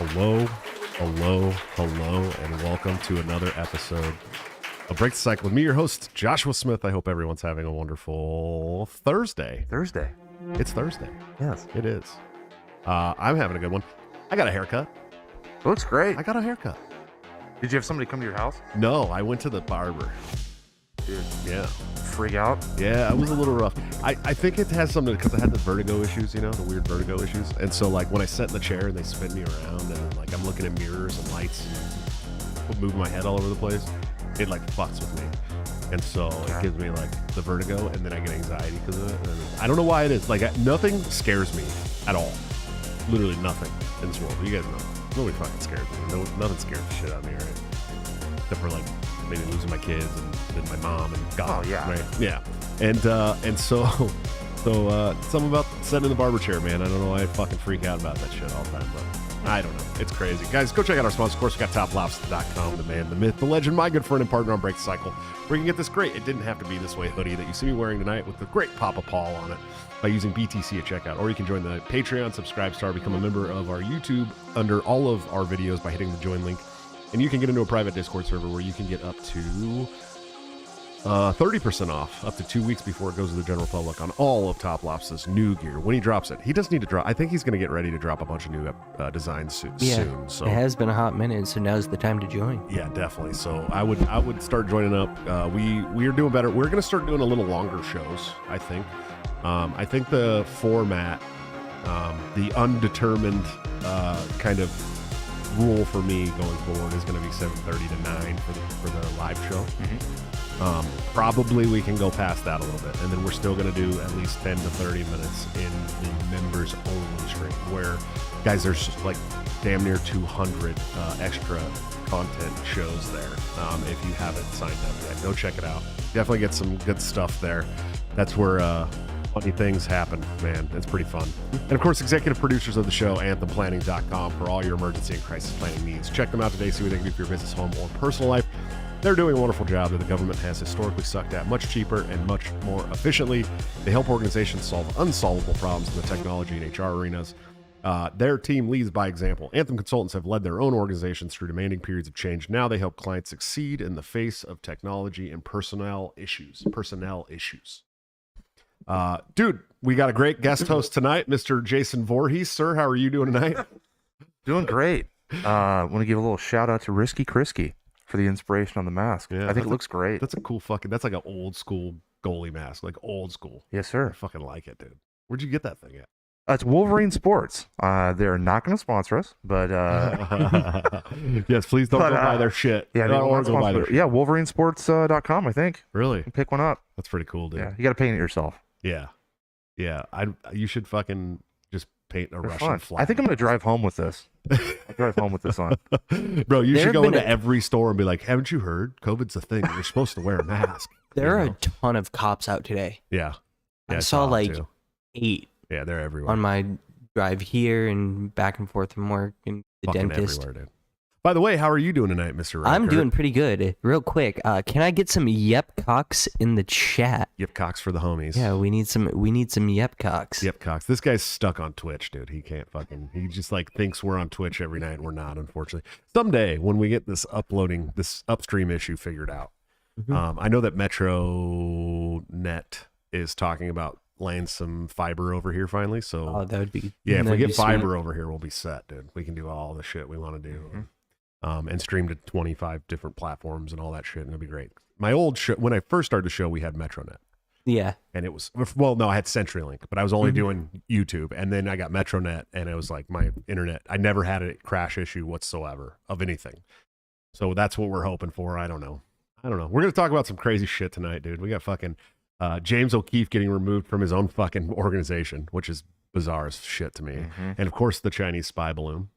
Hello, hello, hello, and welcome to another episode of Break the Cycle with me, your host, Joshua Smith. I hope everyone's having a wonderful Thursday. It's Thursday. Yes. It is. I'm having a good one. I got a haircut. It looks great. I got a haircut. Did you have somebody come to your house? No, I went to the barber. Dude. Yeah. Freak out? Yeah, it was a little rough. I think it has something because I had the vertigo issues, the weird vertigo issues. And so, like, when I sit in the chair and they spin me around and, like, I'm looking at mirrors and lights and moving my head all over the place, it, like, fucks with me. And so it gives me, like, the vertigo, and then I get anxiety because of it. And I don't know why it is. Like, nothing scares me at all. Literally nothing in this world. You guys know. Nobody fucking scares me. Nothing scares the shit out of me, right? Except for, like, maybe losing my kids and then my mom and God. Oh, yeah. Right? Yeah. And so something about sitting in the barber chair, man. I don't know why I fucking freak out about that shit all the time, but I don't know. It's crazy. Guys, go check out our sponsor. Of course, we got toplobster.com, the man, the myth, the legend, my good friend and partner on Break the Cycle, where you can get this great, it didn't have to be this way hoodie that you see me wearing tonight with the great Papa Paul on it by using BTC at checkout. Or you can join the Patreon, subscribe star, become a member of our YouTube under all of our videos by hitting the join link. And you can get into a private Discord server where you can get up to 30% off up to 2 weeks before it goes to the general public on all of Top Lobster's new gear. When he drops it, he does need to drop. I think he's going to get ready to drop a bunch of new designs soon. So it has been a hot minute, so now's the time to join. Yeah, definitely. So I would start joining up. We are doing better. We're going to start doing a little longer shows. I think. I think the format, the undetermined kind of rule for me going forward is going to be 7:30 to 9 for the live show. Probably we can go past that a little bit, and then we're still going to do at least 10 to 30 minutes in the members only stream, where guys, there's just like damn near 200 extra content shows there. If you haven't signed up yet, go check it out. Definitely get some good stuff there. That's where funny things happen, man. It's pretty fun. And of course, executive producers of the show, anthemplanning.com, for all your emergency and crisis planning needs. Check them out today, see what they can do for your business, home, or personal life. They're doing a wonderful job that the government has historically sucked at much cheaper and much more efficiently. They help organizations solve unsolvable problems in the technology and HR arenas. Their team leads by example. Anthem consultants have led their own organizations through demanding periods of change. Now they help clients succeed in the face of technology and personnel issues. Dude, we got a great guest host tonight, Mr. Jason Voorhees. Sir, how are you doing tonight? Doing great. I want to give a little shout out to Risky Krisky for the inspiration on the mask. Yeah, I think it looks great. That's a cool that's like an old school goalie mask, like old school. Yes, sir. I fucking like it, dude. Where'd you get that thing at? It's Wolverine Sports. They're not going to sponsor us, but yes, please don't go buy their shit. Yeah, WolverineSports.com, I think. Really? Pick one up. That's pretty cool, dude. Yeah, you got to paint it yourself. Yeah. You should fucking just paint a Russian flag. I think I'm going to drive home with this. I'll drive home with this on. Bro, you should go into every store and be like, haven't you heard? COVID's a thing. You're supposed to wear a mask. There are a ton of cops out today. Yeah. I saw like 8. Yeah, they're everywhere. On my drive here and back and forth from work and the fucking dentist. Everywhere, dude. By the way, how are you doing tonight, Mr. Riker? I'm doing pretty good. Real quick, can I get some yep cocks in the chat? Yep cocks for the homies. Yeah, we need some yep cocks. Yep cocks. This guy's stuck on Twitch, dude. He can't he just like thinks we're on Twitch every night. We're not, unfortunately. Someday when we get this upstream issue figured out, I know that MetroNet is talking about laying some fiber over here finally. So that would be if we get fiber over here, we'll be set, dude. We can do all the shit we want to do. And stream to 25 different platforms and all that shit, and it'll be great. My old show, when I first started the show, we had MetroNet. Yeah. And it was, well, no, I had CenturyLink, but I was only doing YouTube. And then I got MetroNet, and it was like my internet. I never had a crash issue whatsoever of anything. So that's what we're hoping for. I don't know. We're going to talk about some crazy shit tonight, dude. We got fucking James O'Keefe getting removed from his own fucking organization, which is bizarre as shit to me. And of course, the Chinese spy balloon.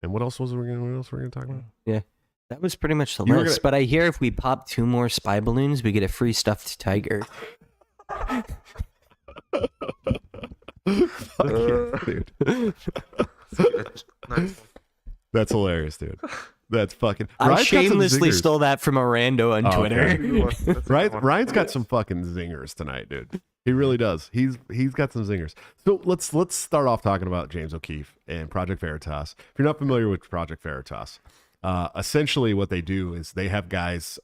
And what else were we going to talk about? Yeah, that was pretty much the list. But I hear if we pop 2 more spy balloons, we get a free stuffed tiger. Fuck yeah, dude. That's hilarious, dude. That's fucking. I shamelessly stole that from a rando on Twitter. Okay. Ryan's got some fucking zingers tonight, dude. He really does. He's got some zingers. So let's start off talking about James O'Keefe and Project Veritas. If you're not familiar with Project Veritas, essentially what they do is they have guys,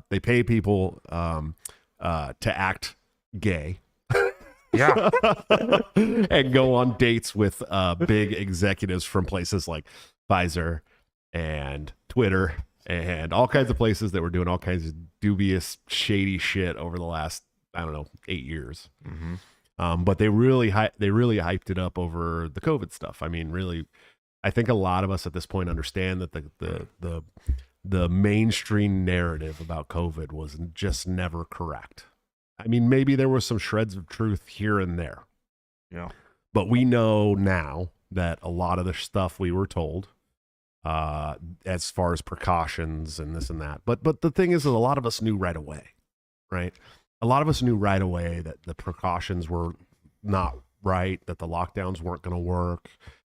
they pay people to act gay. Yeah. And go on dates with big executives from places like Pfizer and Twitter and all kinds of places that were doing all kinds of dubious, shady shit over the last, I don't know, 8 years. Mm-hmm. But they really hyped it up over the COVID stuff. I mean, really, I think a lot of us at this point understand that the mainstream narrative about COVID was just never correct. I mean, maybe there was some shreds of truth here and there. Yeah. But we know now that a lot of the stuff we were told, as far as precautions and this and that. But the thing is that a lot of us knew right away, right? A lot of us knew right away that the precautions were not right, that the lockdowns weren't going to work.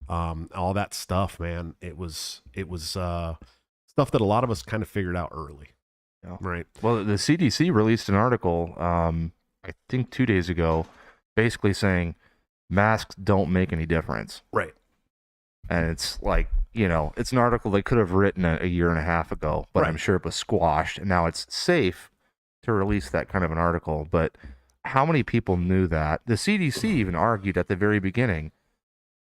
All that stuff, man. It was stuff that a lot of us kind of figured out early. Yeah. Right. Well, the CDC released an article, I think 2 days ago, basically saying masks don't make any difference. Right. And it's like, it's an article they could have written a year and a half ago, but right. I'm sure it was squashed. And now it's safe to release that kind of an article. But how many people knew that? The CDC even argued at the very beginning,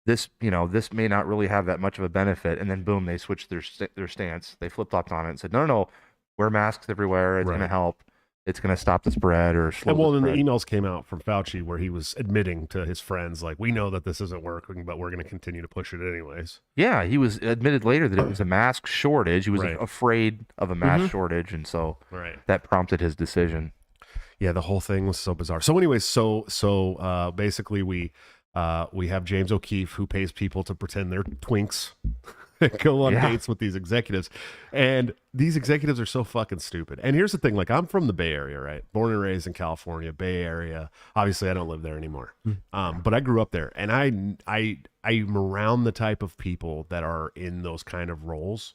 this may not really have that much of a benefit. And then boom, they switched their stance. They flip-flopped on it and said, no. Wear masks everywhere. It's going to help. It's going to stop the spread or slow the spread. Then the emails came out from Fauci where he was admitting to his friends, like, we know that this isn't working, but we're going to continue to push it anyways. Yeah, he was admitted later that it was a mask shortage. He was afraid of a mask shortage, and so that prompted his decision. Yeah, the whole thing was so bizarre. So anyways, so basically we have James O'Keefe, who pays people to pretend they're twinks. Go on dates with these executives, and these executives are so fucking stupid. And here's the thing, like, I'm from the Bay Area, right? Born and raised in California, Bay Area. Obviously I don't live there anymore. But I grew up there, and I'm around the type of people that are in those kind of roles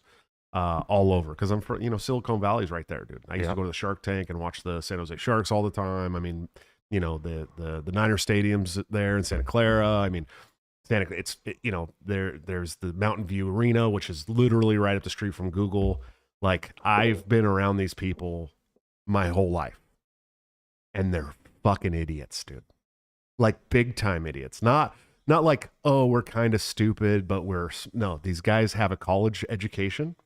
all over, because I'm from, Silicon Valley's right there, dude. I used to go to the Shark Tank and watch the San Jose Sharks all the time. I mean, the Niner Stadium's there in Santa Clara. I mean, there's the Mountain View Arena, which is literally right up the street from Google. Like, I've been around these people my whole life, and they're fucking idiots, dude. Like, big time idiots. Not like, oh, we're kind of stupid, but no, these guys have a college education,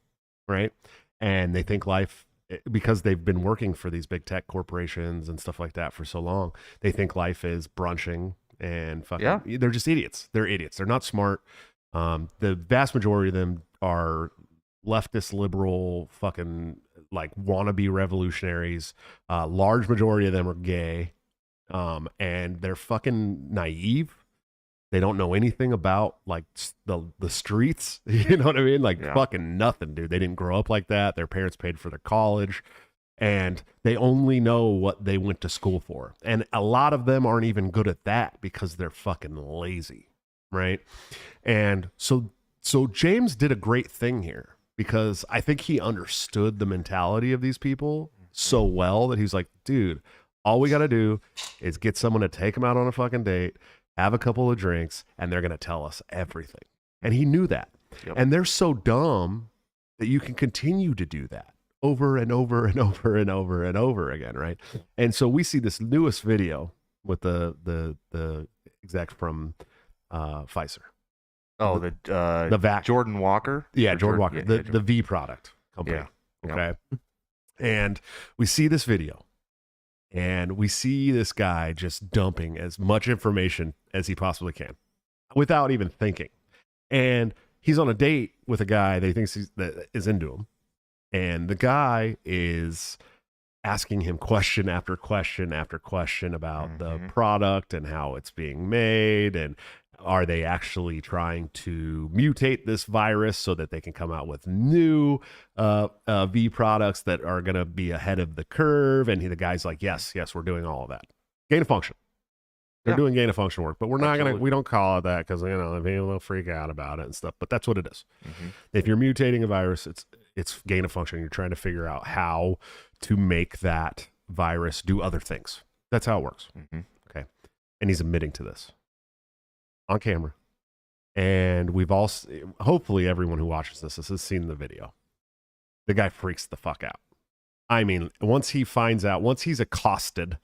right? And they think life, because they've been working for these big tech corporations and stuff like that for so long, they think life is brunching. And fucking, they're just idiots. They're idiots. They're not smart. The vast majority of them are leftist, liberal, fucking like wannabe revolutionaries. Large majority of them are gay, and they're fucking naive. They don't know anything about like the streets. You know what I mean? Like fucking nothing, dude. They didn't grow up like that. Their parents paid for their college. And they only know what they went to school for. And a lot of them aren't even good at that because they're fucking lazy, right? And so James did a great thing here, because I think he understood the mentality of these people so well that he's like, dude, all we got to do is get someone to take him out on a fucking date, have a couple of drinks, and they're going to tell us everything. And he knew that. Yep. And they're so dumb that you can continue to do that over and over and over and over and over again, right? And so we see this newest video with the exec from Pfizer. Oh, the vac. Jordan Walker? Yeah, Jordan Walker. The V product company. Yeah. Okay. Yep. And we see this video, and we see this guy just dumping as much information as he possibly can without even thinking. And he's on a date with a guy that he thinks that is into him. And the guy is asking him question after question after question about the product and how it's being made, and are they actually trying to mutate this virus so that they can come out with new V products that are going to be ahead of the curve? And the guy's like, yes, we're doing all of that. Gain of function. They're doing gain of function work, but we don't call it that because, people will freak out about it and stuff, but that's what it is. If you're mutating a virus, it's gain of function. You're trying to figure out how to make that virus do other things. That's how it works. Okay. and he's admitting to this on camera. And we've all, hopefully everyone who watches this has seen the video. The guy freaks the fuck out. I mean, once he's accosted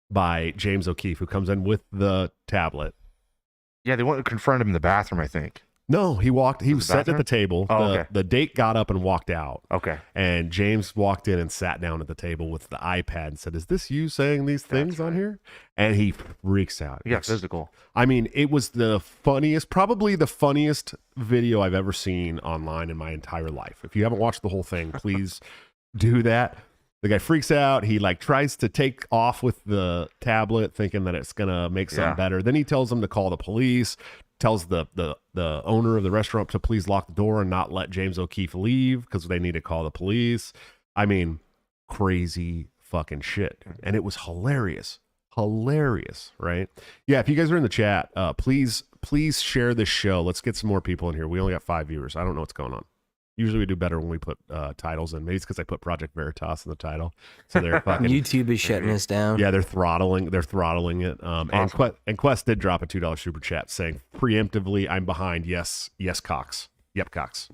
by James O'Keefe, who comes in with the tablet. Yeah, they want to confront him in the bathroom, I think. No, he was sitting at the table. Okay. The date got up and walked out. Okay. And James walked in and sat down at the table with the iPad and said, "Is this you saying these things on here?" And he freaks out. Yeah, physical. I mean, it was probably the funniest video I've ever seen online in my entire life. If you haven't watched the whole thing, please do that. The guy freaks out. He tries to take off with the tablet thinking that it's going to make something better. Then he tells them to call the police, tells the owner of the restaurant to please lock the door and not let James O'Keefe leave because they need to call the police. I mean, crazy fucking shit. And it was hilarious. Hilarious, right? Yeah, if you guys are in the chat, please share this show. Let's get some more people in here. We only got 5 viewers. I don't know what's going on. Usually we do better when we put titles in. Maybe it's because I put Project Veritas in the title. So they're fucking YouTube is shutting us down. Yeah, they're throttling it. Awesome. And Quest did drop a $2 super chat saying preemptively, "I'm behind. Yes, Cox. Yep, Cox."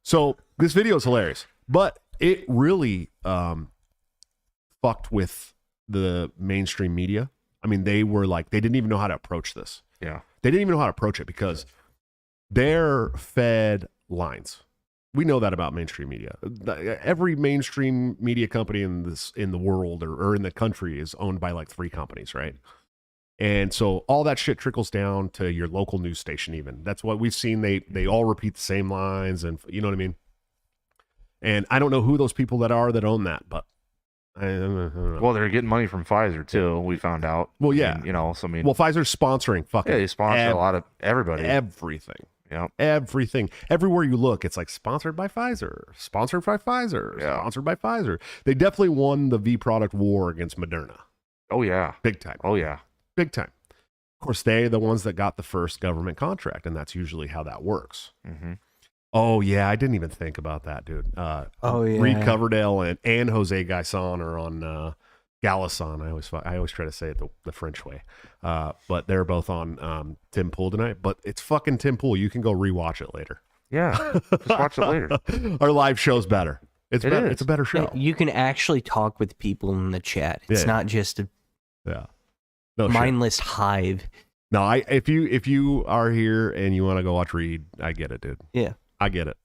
So this video is hilarious, but it really fucked with the mainstream media. I mean, they didn't even know how to approach this. Yeah, they didn't even know how to approach it because they're fed lines. We know that about mainstream media. Every mainstream media company in the world or in the country is owned by 3 companies, right? And so all that shit trickles down to your local news station even. That's what we've seen. They all repeat the same lines, and you know what I mean? And I don't know who those people that own that, but I don't know. Well, they're getting money from Pfizer too. We found out. Well, yeah. And, well, Pfizer's sponsoring fucking they sponsor a lot of everybody. Everything. Yeah. Everything. Everywhere you look, it's sponsored by Pfizer, sponsored by Pfizer, sponsored by Pfizer. They definitely won the V product war against Moderna. Oh, yeah. Big time. Oh, yeah. Big time. Of course, they're the ones that got the first government contract, and that's usually how that works. Mm-hmm. Oh, yeah. I didn't even think about that, dude. Reed Coverdale and Jose Gaison are on Galison. I always try to say it the French way. But they're both on Tim Pool tonight. But it's fucking Tim Pool. You can go rewatch it later. Yeah, just watch it later. Our live show's better. It's better. It's a better show. You can actually talk with people in the chat. It's not just a mindless hive. No, if you are here and you want to go watch Reed, I get it, dude. Yeah, I get it.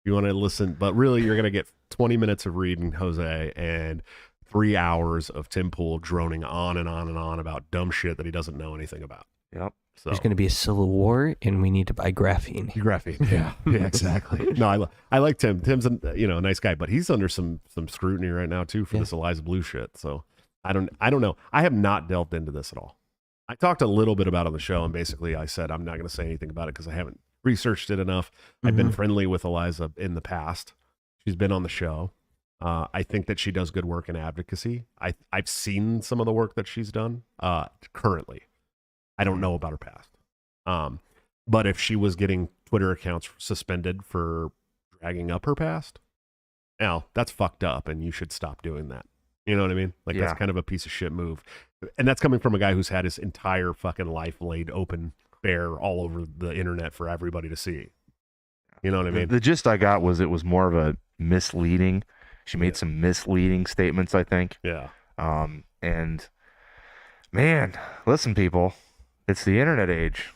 You want to listen, but really, you're gonna get 20 minutes of Reed and Jose and 3 hours of Tim Pool droning on and on and on about dumb shit that he doesn't know anything about. Yep. So there's going to be a civil war, and we need to buy graphene. Graphene, yeah, exactly. No, I like Tim. Tim's a nice guy, but he's under some scrutiny right now too for this Eliza Blue shit. So I don't know. I have not delved into this at all. I talked a little bit about it on the show, and basically I said I'm not going to say anything about it because I haven't researched it enough. I've been friendly with Eliza in the past. She's been on the show. I think that she does good work in advocacy. I've seen some of the work that she's done currently. I don't know about her past. But if she was getting Twitter accounts suspended for dragging up her past, that's fucked up, and you should stop doing that. You know what I mean? That's kind of a piece of shit move. And that's coming from a guy who's had his entire fucking life laid open bare all over the internet for everybody to see. You know what I mean? The gist I got was it was more of a misleading. She made some misleading statements, I think. Yeah. And man, listen, people, it's the internet age.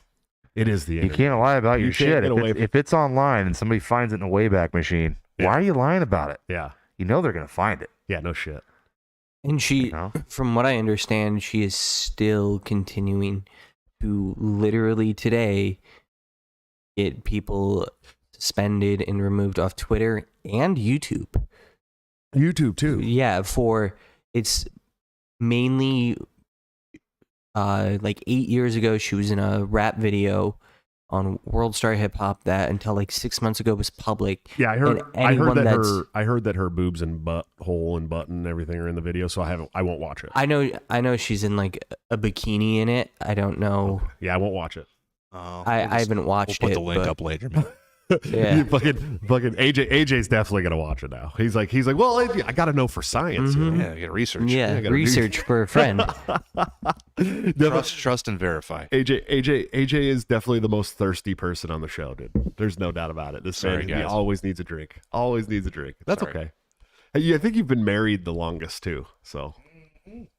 It is the internet. You can't lie about your shit. If it's online and somebody finds it in a Wayback Machine, why are you lying about it? Yeah. You know they're going to find it. Yeah, no shit. And she, from what I understand, she is still continuing to literally today get people suspended and removed off Twitter and YouTube. YouTube too. Yeah, it's mainly 8 years ago she was in a rap video on World Star Hip Hop that until 6 months ago was public. Yeah, I heard that her boobs and butthole and butt and everything are in the video, so I won't watch it. I know she's in a bikini in it. I don't know. Yeah, I won't watch it. I haven't watched it. We'll put the link up later, man. Yeah. fucking AJ's definitely gonna watch it now. He's like, well, I gotta know for science. You know? Yeah, you got to research. Yeah, I gotta research for a friend. Trust and verify. AJ is definitely the most thirsty person on the show, dude. There's no doubt about it. This man, he guys. always needs a drink. Always needs a drink. That's Sorry. okay. Hey, I think you've been married the longest too. So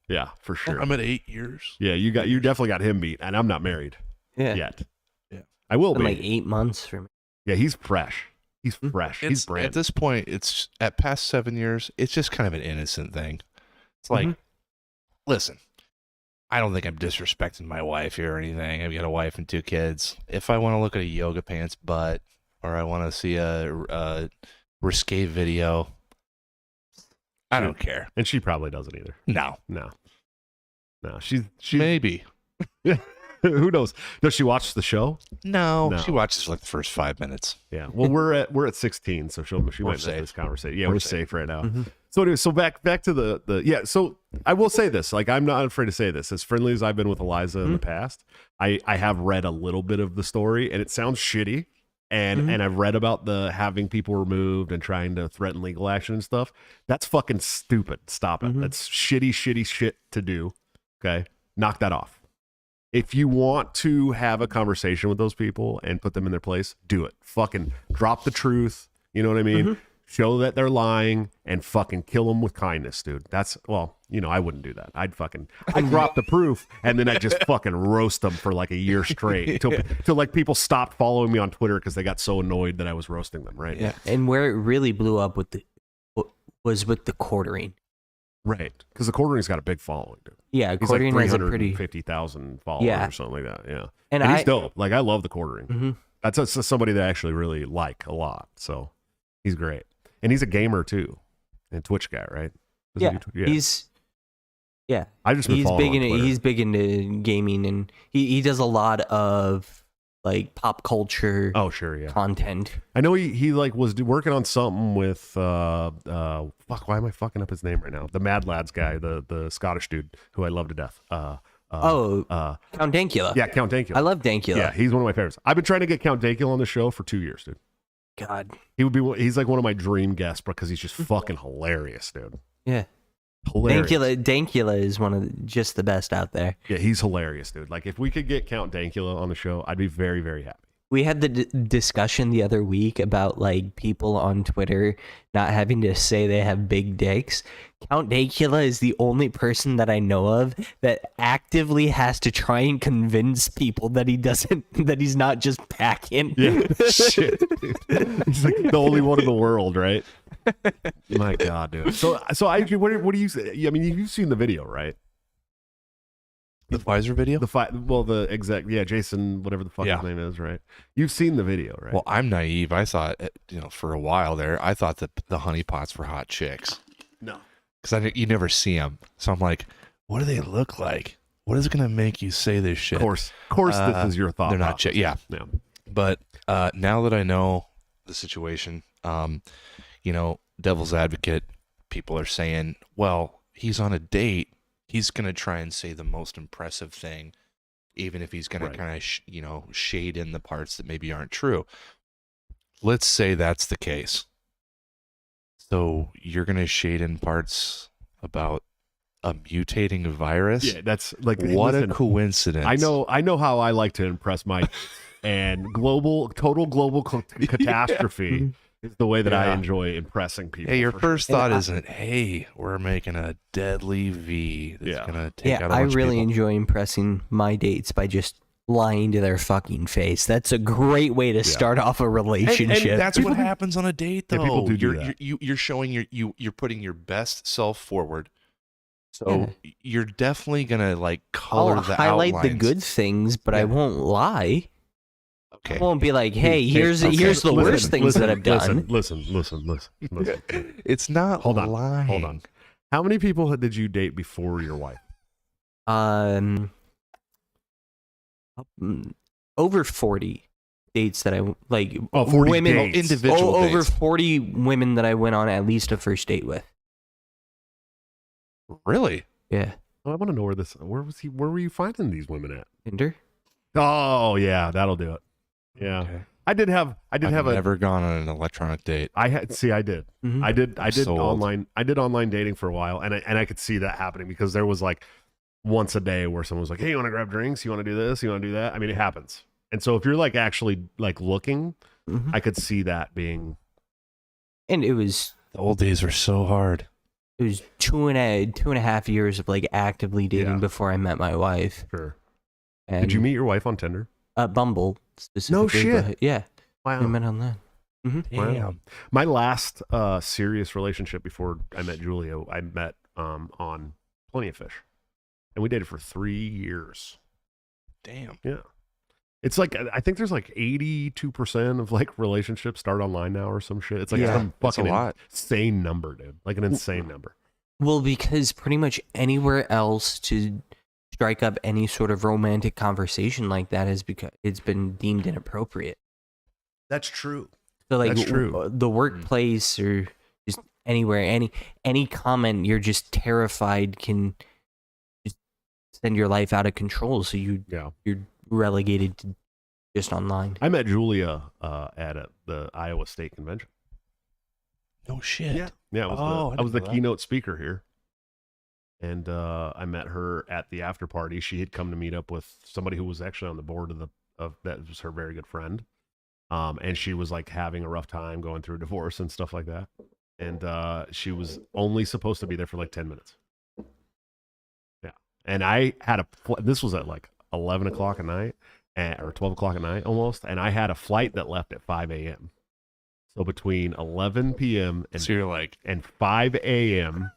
yeah, for sure. I'm at 8 years. Yeah, you definitely got him beat, and I'm not married Yeah. yet. Yeah. I will Been be. like 8 months for me. Yeah, he's fresh. He's fresh. He's brand. At this point, it's at past 7 years, it's just kind of an innocent thing. It's like, listen, I don't think I'm disrespecting my wife here or anything. I've got a wife and 2 kids. If I want to look at a yoga pants butt or I want to see a risque video, I don't care. And she probably doesn't either. No. She's Maybe. who knows? Does she watch the show? No. No. She watches like the first 5 minutes. Yeah. Well, we're at 16, so she might miss safe. this conversation. Yeah, We're we're safe. safe right now. So anyway, so back to the yeah. So I will say this, like I'm not afraid to say this. As friendly as I've been with Eliza in the past, I have read a little bit of the story, and it sounds shitty. And I've read about the having people removed and trying to threaten legal action and stuff. That's fucking stupid. Stop it. That's shitty shit to do. Okay, knock that off. If you want to have a conversation with those people and put them in their place, do it. Fucking drop the truth. You know what I mean? Show that they're lying and fucking kill them with kindness, dude. That's, well, you know, I wouldn't do that. I'd drop the proof and then I'd just fucking roast them for like a year straight till like people stopped following me on Twitter because they got so annoyed that I was roasting them, right? Yeah. And where it really blew up was with the quartering. Right. Because the quartering's got a big following, dude. Yeah, He's quartering like has a pretty 350,000 followers Yeah. or something like that. Yeah. And he's dope. Like, I love the quartering. Mhm. That's somebody that I actually really like a lot. So he's great. And he's a gamer too. And Twitch guy, right? Doesn't he do Twitch? I just been he's following big him on into Twitter. he's big into gaming, and he does a lot of like pop culture Oh, sure, yeah. content. I know he like was working on something with fuck, why am I fucking up his name right now? The Mad Lads guy, the Scottish dude who I love to death. Count Dankula. Yeah, Count Dankula. I love Dankula. Yeah, he's one of my favorites. I've been trying to get Count Dankula on the show for 2 years, dude. God. He's like one of my dream guests because he's just fucking hilarious, dude. Yeah. Hilarious. Dankula is one of just the best out there. Yeah, he's hilarious, dude. Like if we could get Count Dankula on the show, I'd be very, very happy. We had the discussion the other week about like people on Twitter not having to say they have big dicks. Count Dankula is the only person that I know of that actively has to try and convince people that he's not just packing. Yeah, shit. He's like the only one in the world, right? My God, dude. So I what do you say? I mean, you've seen the video, right? The Pfizer video? The exact, yeah, Jason, whatever the fuck Yeah. his name is, right? You've seen the video, right? Well, I'm naive. I thought, for a while there, I thought that the honeypots were hot chicks. No. Because you never see them. So I'm like, what do they look like? What is going to make you say this shit? Of course, this is your thought. They're not chicks. Yeah. Yeah. But now that I know the situation, devil's advocate, people are saying, well, he's on a date. He's going to try and say the most impressive thing, even if he's going to kind of, shade in the parts that maybe aren't true. Let's say that's the case. So you're going to shade in parts about a mutating virus? Yeah, that's like what listen, a coincidence. I know how I like to impress my and total global catastrophe is the way that I enjoy impressing people. Hey, your for first sure. thought isn't, hey, we're making a deadly V that's going to take out a I bunch really of people. enjoy impressing my dates by just lying to their fucking face. That's a great way to start off a relationship. And that's what happens on a date, though. Yeah, people do that. You're showing you're putting your best self forward. So you're definitely gonna like color I'll the highlight outlines. the good things, but I won't lie. Okay. I won't be like, hey, here's the worst things that I've done. Listen. It's not Hold on. lying. Hold on. How many people did you date before your wife? Over 40 dates that I like. 40 women, dates. Individual over dates. 40 women that I went on at least a first date with. Really? Yeah, Oh, I want to know where were you finding these women at? Tinder. Oh yeah, that'll do it. Yeah. Okay. I did have I've never gone on an electronic date. I did. Mhm. I did sold. online dating for a while, and I could see that happening because there was like once a day where someone was like, "Hey, you want to grab drinks? You want to do this? You want to do that?" I mean, it happens. And so if you're like actually like looking, Mhm. I could see that being. And it was The old days were so hard. 2.5 years of like actively dating Yeah. before I met my wife. Sure. And Did you meet your wife on Tinder? Bumble specifically? shit. but yeah, Wow. we met on that. Wow. My last serious relationship before I met Julia, I met on Plenty of Fish, and we dated for 3 years. Damn. Yeah. It's like I think there's like 82% of like relationships start online now or some shit. It's like Yeah, some that's a fucking lot. insane number, dude. Like an insane number. Well, because pretty much anywhere else to strike up any sort of romantic conversation like that is because it's been deemed inappropriate. That's true. So like That's true. The workplace or just anywhere, any comment you're just terrified can just send your life out of control. So you're relegated to just online. I met Julia at the Iowa State Convention. No shit. Yeah. I was the know that. keynote speaker here. And I met her at the after party. She had come to meet up with somebody who was actually on the board of that was her very good friend. And she was like having a rough time going through a divorce and stuff like that. And she was only supposed to be there for like 10 minutes. Yeah. And I had this was at like 11 o'clock at night or 12 o'clock at night almost. And I had a flight that left at 5 a.m. So between 11 p.m. and, So you're like, and 5 a.m.,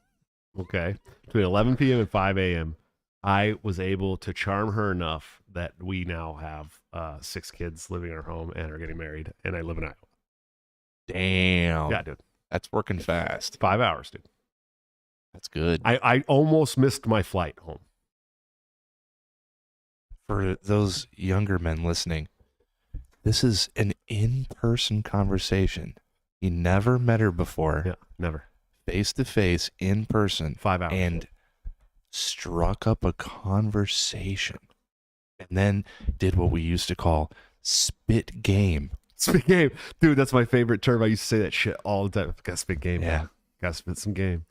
okay, between 11 p.m. and 5 a.m., I was able to charm her enough that we now have 6 kids living in our home and are getting married, and I live in Iowa. damn. Yeah, dude. That's working fast. 5 hours, dude. That's good. I almost missed my flight home. For those younger men listening, this is an in-person conversation. He never met her before. Yeah, never. Face to face, in person, 5 hours. and struck up a conversation. And then did what we used to call spit game. Spit game. Dude, that's my favorite term. I used to say that shit all the time. Gotta spit game. Yeah. Man. Gotta spit some game.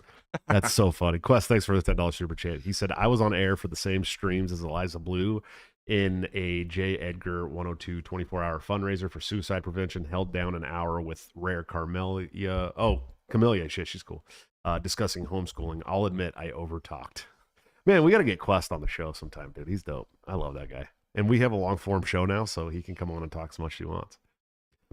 That's so funny. Quest, thanks for the $10 super chat. He said, I was on air for the same streams as Eliza Blue in a J. Edgar 102 24-hour fundraiser for suicide prevention, held down an hour with rare Camellia. Oh, Camellia. Shit, she's cool. Discussing homeschooling. I'll admit I overtalked. Man, we got to get Quest on the show sometime, dude. He's dope. I love that guy. And we have a long form show now, so he can come on and talk as much as he wants.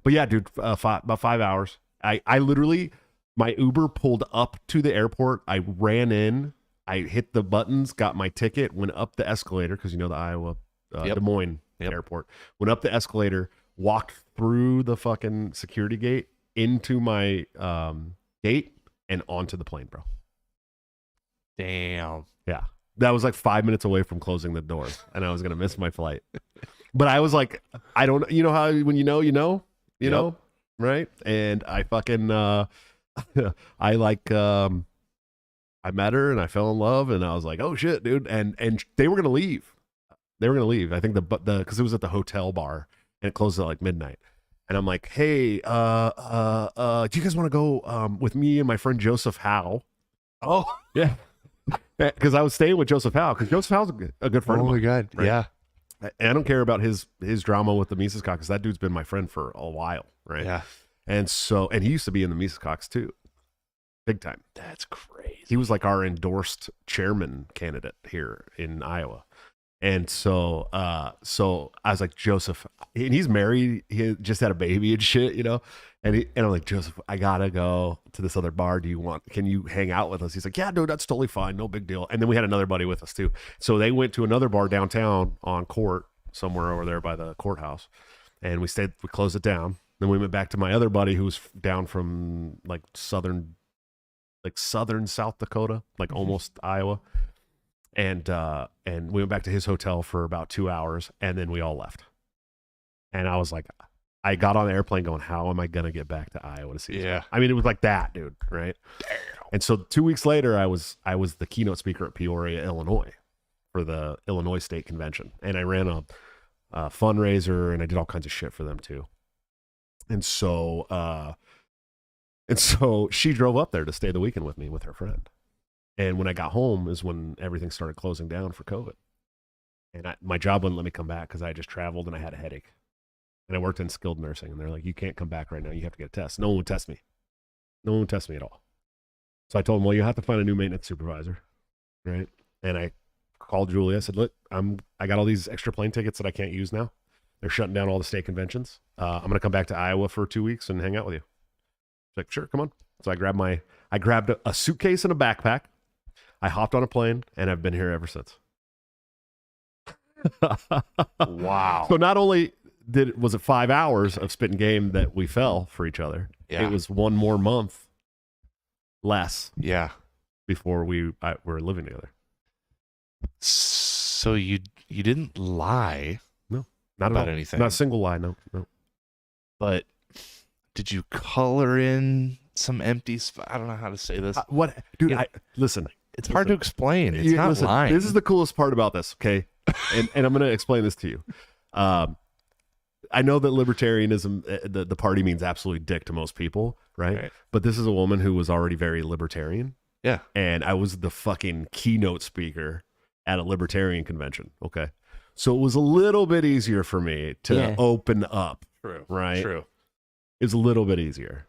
But yeah, dude, about 5 hours. I literally, my Uber pulled up to the airport. I ran in. I hit the buttons, got my ticket, went up the escalator, because you know the Iowa, Des Moines airport. Went up the escalator, walked through the fucking security gate into my gate and onto the plane, bro. Damn. Yeah. That was like 5 minutes away from closing the doors, and I was going to miss my flight. But I was like, I don't, you know how when you know, right? And I fucking, I like, I met her and I fell in love, and I was like, oh shit, dude. And they were going to leave. I think because it was at the hotel bar and it closed at like midnight. And I'm like, hey, do you guys want to go with me and my friend Joseph Howe? Oh, Yeah. Because I was staying with Joseph Howe, because Joseph Howe's a good friend of mine. God. Right? Yeah. And I don't care about his drama with the Mises Cox, because that dude's been my friend for a while, right? Yeah. And he used to be in the Mises Cox too, big time. That's crazy. He was like our endorsed chairman candidate here in Iowa. And so I was like, Joseph, and he's married, he just had a baby and shit, you know? And I'm like, Joseph, I gotta go to this other bar. Can you hang out with us? He's like, yeah, dude, that's totally fine. No big deal. And then we had another buddy with us too. So they went to another bar downtown on Court, somewhere over there by the courthouse. And we closed it down. Then we went back to my other buddy who's down from like southern South Dakota, like almost Iowa. And we went back to his hotel for about 2 hours, and then we all left. And I was like, I got on the airplane going, how am I going to get back to Iowa to see this guy? I mean, it was like that, dude, right? Damn. And so 2 weeks later, I was the keynote speaker at Peoria, Illinois, for the Illinois State Convention. And I ran a fundraiser, and I did all kinds of shit for them too. And so she drove up there to stay the weekend with me with her friend. And when I got home is when everything started closing down for COVID. And my job wouldn't let me come back because I just traveled and I had a headache. And I worked in skilled nursing, and they're like, you can't come back right now. You have to get a test. No one would test me. No one would test me at all. So I told them, well, you have to find a new maintenance supervisor, right? And I called Julia. I said, look, I got all these extra plane tickets that I can't use now. They're shutting down all the state conventions. I'm going to come back to Iowa for 2 weeks and hang out with you. She's like, sure, come on. So I grabbed a suitcase and a backpack. I hopped on a plane, and I've been here ever since. Wow. So not only was it 5 hours of spitting game that we fell for each other, it was one more month less. Yeah. Before we were living together. So you didn't lie. No, not about at all. anything. Not a single lie. No. But did you color in some empty? I don't know how to say this. What, dude? Listen. It's hard to explain. It's not lying. This is the coolest part about this, okay? and I'm going to explain this to you. I know that libertarianism, the party means absolutely dick to most people, right? But this is a woman who was already very libertarian. Yeah. And I was the fucking keynote speaker at a libertarian convention, okay? So it was a little bit easier for me to open up. True. Right? True. It was a little bit easier.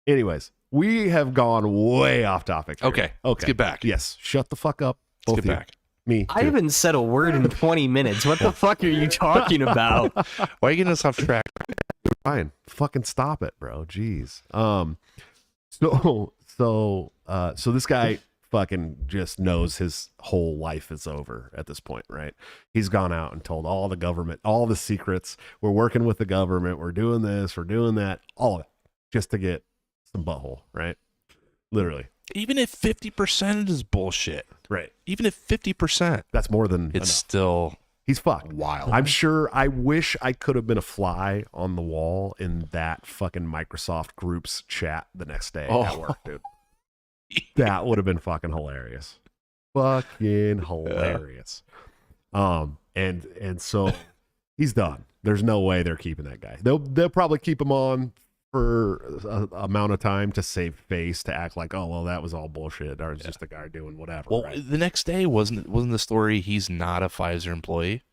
Anyways, we have gone way off topic here. Okay. Let's get back. Yes. Shut the fuck up. Let's get back. Me. I haven't said a word in 20 minutes. What the fuck are you talking about? Why are you getting us off track? Fine. Fucking stop it, bro. Jeez. So this guy fucking just knows his whole life is over at this point, right? He's gone out and told all the government, all the secrets. We're working with the government. We're doing this. We're doing that. All of it. Just to get some butthole, right? Literally. Even if 50% is bullshit. Right. Even if 50%. That's more than It's enough. still He's fucked. wild. I'm sure. I wish I could have been a fly on the wall in that fucking Microsoft Groups chat the next day at work, dude. That would have been fucking hilarious. Fucking hilarious. And so he's done. There's no way they're keeping that guy. They'll probably keep him on for a amount of time to save face, to act like, oh well, that was all bullshit, or it's just a guy doing whatever. Well, right? the next day wasn't the story he's not a Pfizer employee?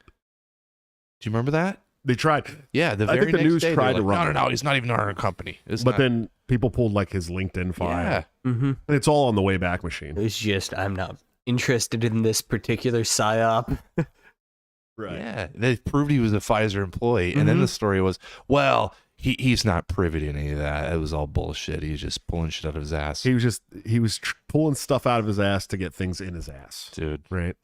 Do you remember that? They tried. Yeah, the I very think the next news day, tried they to were like, run. No, he's not even our company. But then people pulled like his LinkedIn file. Yeah. Mm-hmm. And it's all on the Wayback Machine. It's just, I'm not interested in this particular psyop. Right. Yeah, they proved he was a Pfizer employee, and then the story was, well, he's not privy to any of that. It was all bullshit. He's just pulling shit out of his ass. He was pulling stuff out of his ass to get things in his ass. Dude. Right.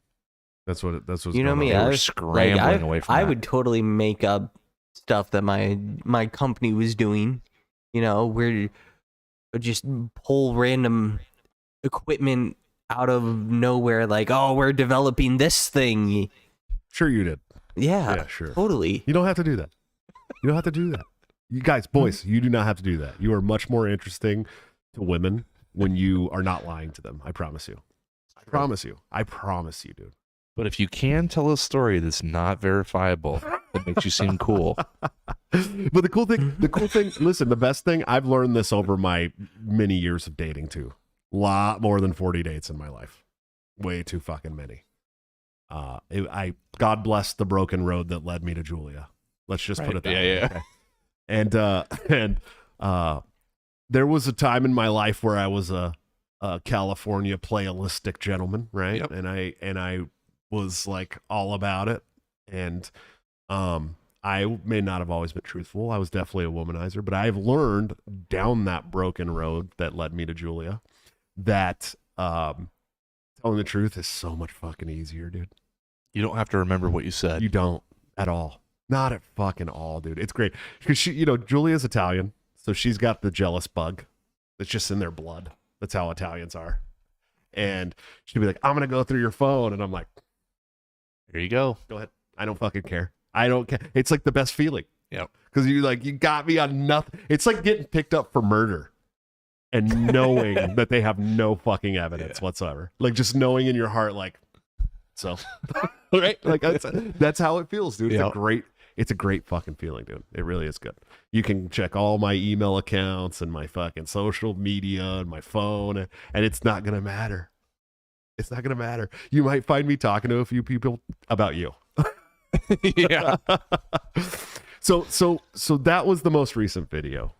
That's what You know going me, on. They were I scrambling away from I that. would totally make up stuff that my company was doing. You know, we're just pull random equipment out of nowhere, like, oh, we're developing this thing. Sure you did. Yeah, sure. totally. You don't have to do that. You don't have to do that. You guys, boys, you do not have to do that. You are much more interesting to women when you are not lying to them. I promise you. I promise you. I promise you, dude. But if you can tell a story that's not verifiable, that makes you seem cool. But the cool thing, listen, the best thing, I've learned this over my many years of dating too. Lot more than 40 dates in my life. Way too fucking many. God bless the broken road that led me to Julia. Let's just put it that way. Yeah. Okay? And there was a time in my life where I was a California playalistic gentleman, right? Yep. And I was like all about it. And I may not have always been truthful. I was definitely a womanizer, but I've learned down that broken road that led me to Julia that telling the truth is so much fucking easier, dude. You don't have to remember what you said. You don't at all. Not at fucking all, dude. It's great because Julia's Italian, so she's got the jealous bug that's just in their blood. That's how Italians are. And she'd be like, "I'm gonna go through your phone," and I'm like, Here you go. "Go ahead. I don't fucking care. I don't care." It's like the best feeling. Yep. Because you got me on nothing. It's like getting picked up for murder and knowing that they have no fucking evidence whatsoever. Like just knowing in your heart, like, so, right? Like that's how it feels, dude. It's a great fucking feeling, dude. It really is good. You can check all my email accounts and my fucking social media and my phone, and it's not going to matter. It's not going to matter. You might find me talking to a few people about you. Yeah. So that was the most recent video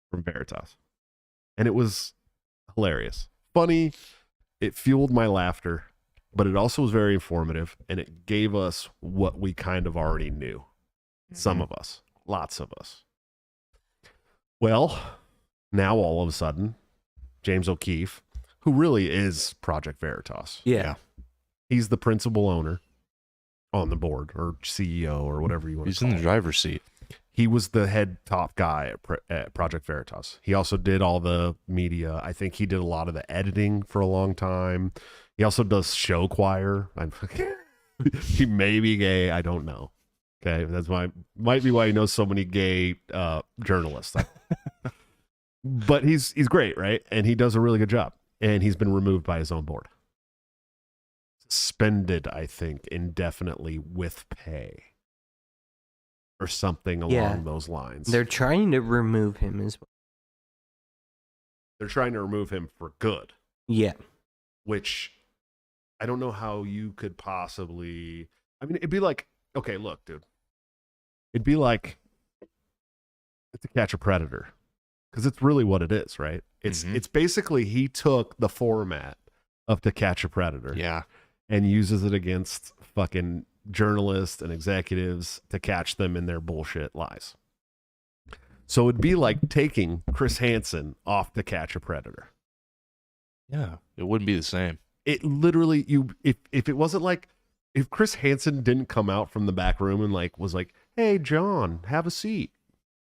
from Veritas. And it was hilarious. Funny. It fueled my laughter, but it also was very informative, and it gave us what we kind of already knew. Some of us. Lots of us. Well, now all of a sudden, James O'Keefe, who really is Project Veritas. Yeah. He's the principal owner on the board, or CEO, or whatever you want to He's call in it. the driver's seat. He was the head top guy at Project Veritas. He also did all the media. I think he did a lot of the editing for a long time. He also does show choir. He may be gay. I don't know. Okay, that's might be why he knows so many gay journalists. But he's great, right? And he does a really good job. And he's been removed by his own board. Suspended, I think, indefinitely with pay. Or something along those lines. They're trying to remove him as well. They're trying to remove him for good. Yeah. Which I don't know how you could possibly... I mean, it'd be like... Okay, look, dude. It'd be like To Catch a Predator. Because it's really what it is, right? It's basically he took the format of To Catch a Predator. Yeah. And uses it against fucking journalists and executives to catch them in their bullshit lies. So it'd be like taking Chris Hansen off To Catch a Predator. Yeah. It wouldn't be the same. It literally, if it wasn't like, if Chris Hansen didn't come out from the back room and like was like, hey, John, have a seat,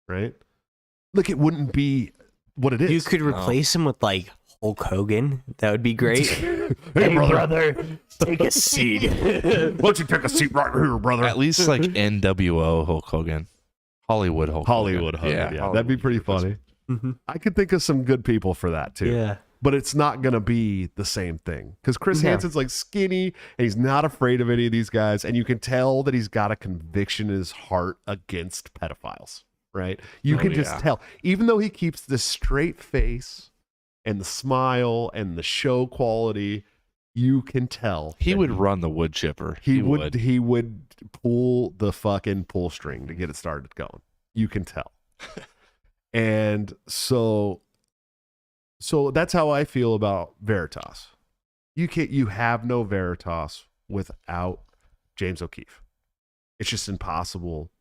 right? Look, it wouldn't be what it is. You could replace him with like Hulk Hogan. That would be great. Hey, brother, take a seat. why don't you take a seat right here, brother? At least like NWO Hulk Hogan. Hollywood Hulk Hollywood Hogan. Hogan. Yeah, that'd be pretty funny. Mm-hmm. I could think of some good people for that too. Yeah. But it's not going to be the same thing. Because Chris Hansen's like skinny, and he's not afraid of any of these guys. And you can tell that he's got a conviction in his heart against pedophiles, right? You can just tell. Even though he keeps the straight face and the smile and the show quality, you can tell. He would run the wood chipper. He would pull the fucking pull string to get it started going. You can tell. And so that's how I feel about Veritas. You have no Veritas without James O'Keefe. It's just impossible.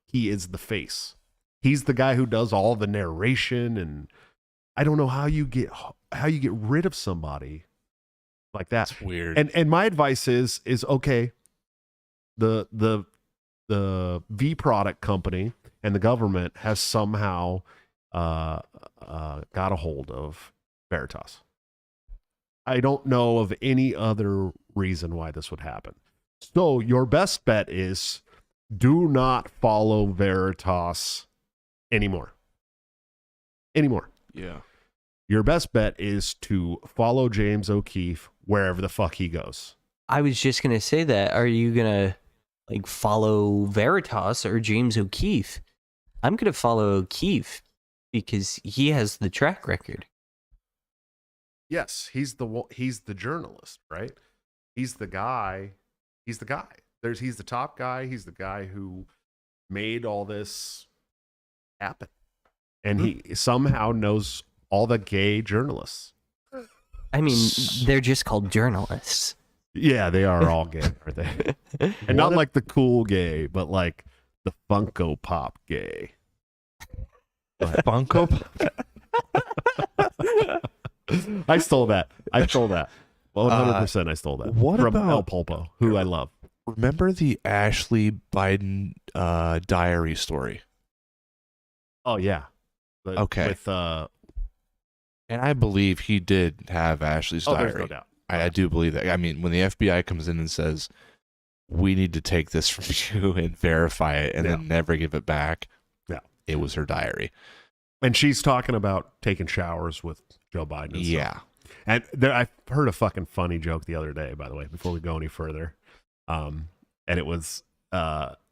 He is the face. He's the guy who does all the narration, and I don't know how you get rid of somebody like that. That's weird. And my advice is okay, the V product company and the government has somehow got a hold of Veritas. I don't know of any other reason why this would happen. So your best bet is do not follow Veritas anymore. Yeah. Your best bet is to follow James O'Keefe wherever the fuck he goes. I was just gonna say that. Are you gonna like follow Veritas or James O'Keefe? I'm gonna follow O'Keefe because he has the track record. Yes, he's the journalist, right? He's the guy. He's the top guy. He's the guy who made all this happen. And he somehow knows all the gay journalists. I mean, they're just called journalists. Yeah, they are all gay, aren't they? And not like the cool gay, but like the Funko Pop gay. Funko Pop? I stole that. 100% I stole that. What from about El Pulpo, who I love. Remember the Ashley Biden diary story? Oh yeah. Okay. With And I believe he did have Ashley's diary. there's no doubt. I do believe that. I mean, when the FBI comes in and says, we need to take this from you and verify it and then never give it back, it was her diary. And she's talking about taking showers with Joe Biden. And Yeah. And I heard a fucking funny joke the other day, by the way, before we go any further. And it was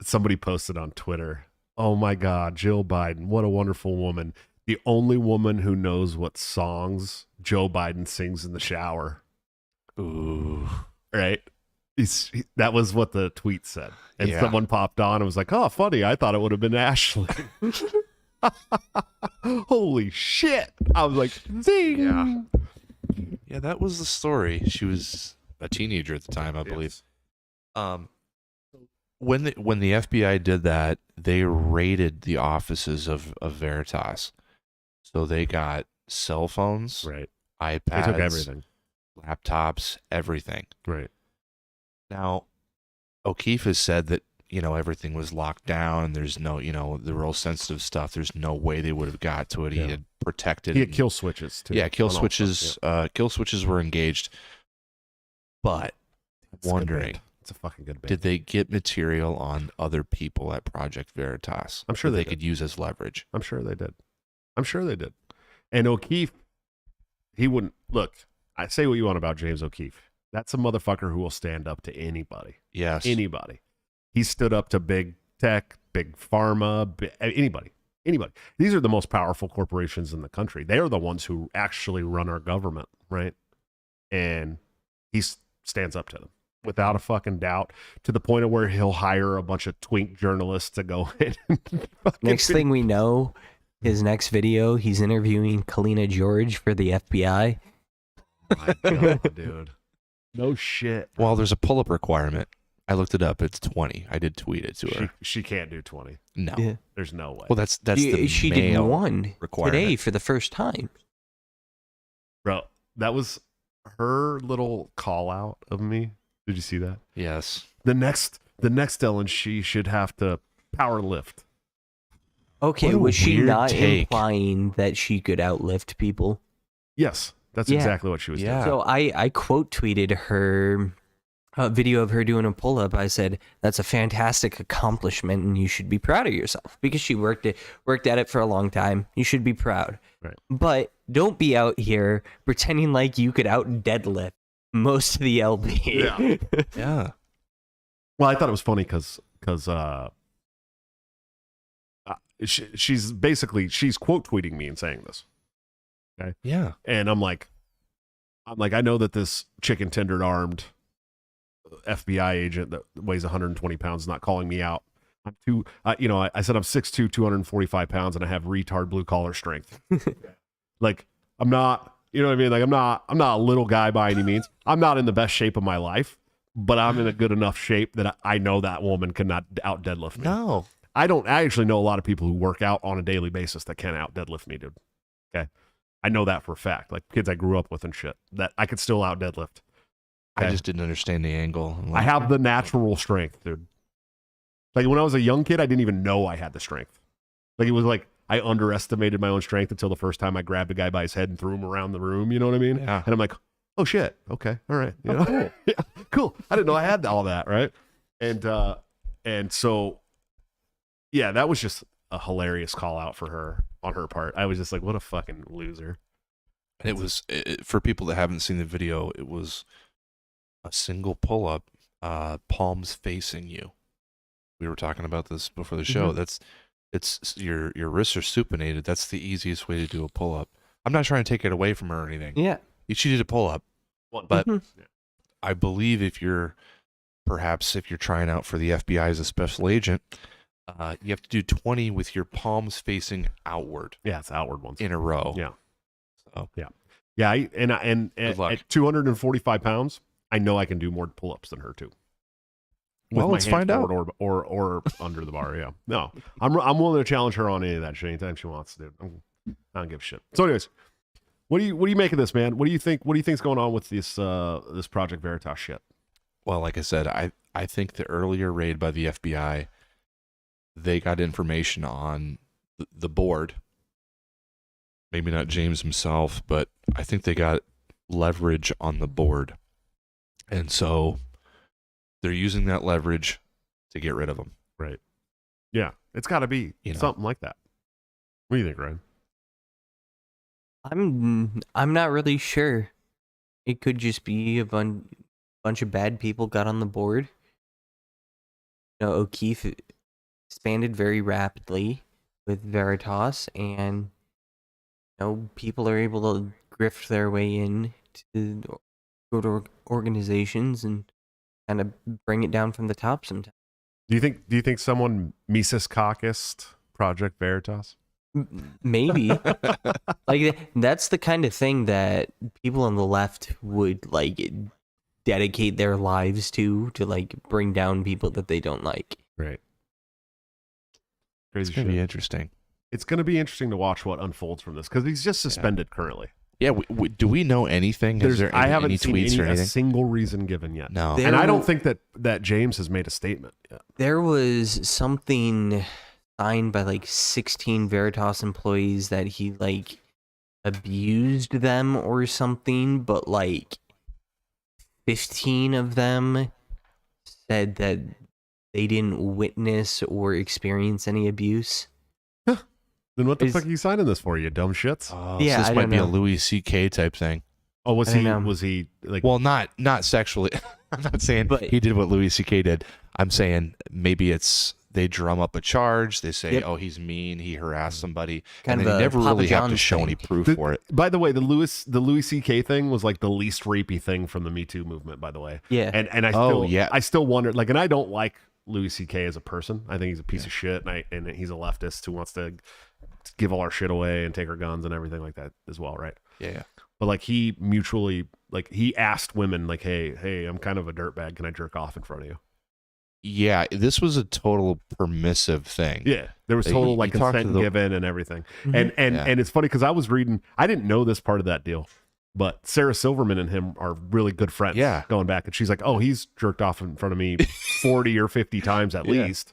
somebody posted on Twitter, "Oh my God, Jill Biden, what a wonderful woman. The only woman who knows what songs Joe Biden sings in the shower." Ooh. Right? That was what the tweet said. And Yeah. someone popped on and was like, "Oh, funny. I thought it would have been Ashley." Holy shit. I was like, zing. Yeah. Yeah, that was the story. She was a teenager at the time, I believe. When the FBI did that, they raided the offices of Veritas. So they got cell phones, Right. iPads, They took everything. laptops, everything. Right. Now, O'Keefe has said that, everything was locked down. There's no, the real sensitive stuff. There's no way they would have got to it. He had protected He it. had kill switches too. Yeah, kill on all switches. stuff, Kill switches were engaged. But It's a good wondering, band. It's a fucking good band. did they get material on other people at Project Veritas? I'm sure that they they could use as leverage. I'm sure they did. I'm sure they did. And O'Keefe, he wouldn't look. I say what you want about James O'Keefe. That's a motherfucker who will stand up to anybody. Yes. Anybody. He stood up to big tech, big pharma, anybody. These are the most powerful corporations in the country. They are the ones who actually run our government, right? And he stands up to them without a fucking doubt, to the point of where he'll hire a bunch of twink journalists to go in. Next thing we know, his next video, he's interviewing Kalina George for the FBI. My God, dude. No shit. Well, there's a pull-up requirement. I looked it up. It's 20. I did tweet it to her. She can't do 20. No. Yeah. There's no way. Well, that's the She did male one requirement. today for the first time. Bro, that was her little call out of me. Did you see that? Yes. The next Ellen, she should have to power lift. Okay, What a was she weird not take. implying that she could outlift people? Yes, that's Yeah. exactly what she was Yeah. doing. So I quote tweeted her a video of her doing a pull up. I said, "That's a fantastic accomplishment, and you should be proud of yourself," because she worked at it for a long time. You should be proud, Right. but don't be out here pretending like you could out deadlift most of the LB. Yeah. Yeah. Well, I thought it was funny because she's quote tweeting me and saying this. Okay. Yeah. And I'm like, I know that this chicken tendered armed FBI agent that weighs 120 pounds is not calling me out. I'm too, I said I'm 6'2", 245 pounds, and I have retard blue collar strength. Like, I'm not, you know what I mean? Like, I'm not a little guy by any means. I'm not in the best shape of my life, but I'm in a good enough shape that I know that woman cannot out deadlift me. No. I actually know a lot of people who work out on a daily basis that can out deadlift me, dude. Okay. I know that for a fact. Like kids I grew up with and shit, that I could still out deadlift. I just didn't understand the angle. I have the natural strength, dude. Like when I was a young kid, I didn't even know I had the strength. Like it was like I underestimated my own strength until the first time I grabbed a guy by his head and threw him around the room. You know what I mean? Yeah. And I'm like, oh shit, okay, all right, you know? Cool. Yeah, cool. I didn't know I had all that, right? And so, yeah, that was just a hilarious call out for her on her part. I was just like, what a fucking loser. And it was, for people that haven't seen the video, it was a single pull-up, palms facing you. We were talking about this before the show. Mhm. It's your wrists are supinated. That's the easiest way to do a pull-up. I'm not trying to take it away from her or anything. Yeah. She did a pull-up, but Mhm. I believe if you're trying out for the FBI as a special agent, you have to do 20 with your palms facing outward Yeah, it's outward ones. in a row. Yeah. So Yeah, and Good luck. at 245 pounds, I know I can do more pull-ups than her too. With Well, my let's hands find out. forward or under the bar. Yeah, no, I'm willing to challenge her on any of that shit anytime she wants to. I don't give a shit. So, anyways, what do you make of this, man? What do you think's going on with this this Project Veritas shit? Well, like I said, I think the earlier raid by the FBI, they got information on the board. Maybe not James himself, but I think they got leverage on the board. And so they're using that leverage to get rid of him. Right. Yeah, it's got to be something like that. What do you think, Ryan? I'm not really sure. It could just be a bunch of bad people got on the board. O'Keefe expanded very rapidly with Veritas, and people are able to grift their way in to go to organizations and kind of bring it down from the top sometimes. Do you think someone Mises caucused Project Veritas? Maybe. Like, that's the kind of thing that people on the left would like dedicate their lives to like bring down people that they don't like. Right. It's going to be interesting. It's going to be interesting to watch what unfolds from this because he's just suspended currently. Yeah, do we know anything? I haven't any seen tweets or a anything? single reason given yet. No. And I don't think that James has made a statement yet. There was something signed by like 16 Veritas employees that he like abused them or something, but like 15 of them said that they didn't witness or experience any abuse. Then what the fuck are you signing this for, you dumb shits? Oh, Yeah, so this I might don't be know. a Louis C.K. type thing. Oh, was I don't know. he like? Well, not sexually. I'm not saying But- he did what Louis C.K. did. I'm saying maybe it's they drum up a charge. They say, Yep. "Oh, he's mean. He harassed somebody," Kind and of then a you never Papa really have to John's show thing. any proof for it. By the way, the Louis C.K. thing was like the least rapey thing from the Me Too movement. By the way, Yeah. and I still wonder, like, and I don't like Louis C.K. as a person. I think he's a piece of shit, and he's a leftist who wants to give all our shit away and take our guns and everything like that as well, right? Yeah. But like he asked women like, hey, I'm kind of a dirtbag. Can I jerk off in front of you? Yeah, this was a total permissive thing. Yeah, there was He- total he like talked to consent the- given and everything. Mhm. And it's funny because I was reading, I didn't know this part of that deal, but Sarah Silverman and him are really good friends. Yeah. Going back, and she's like, oh, he's jerked off in front of me 40 or 50 times at Yeah. least.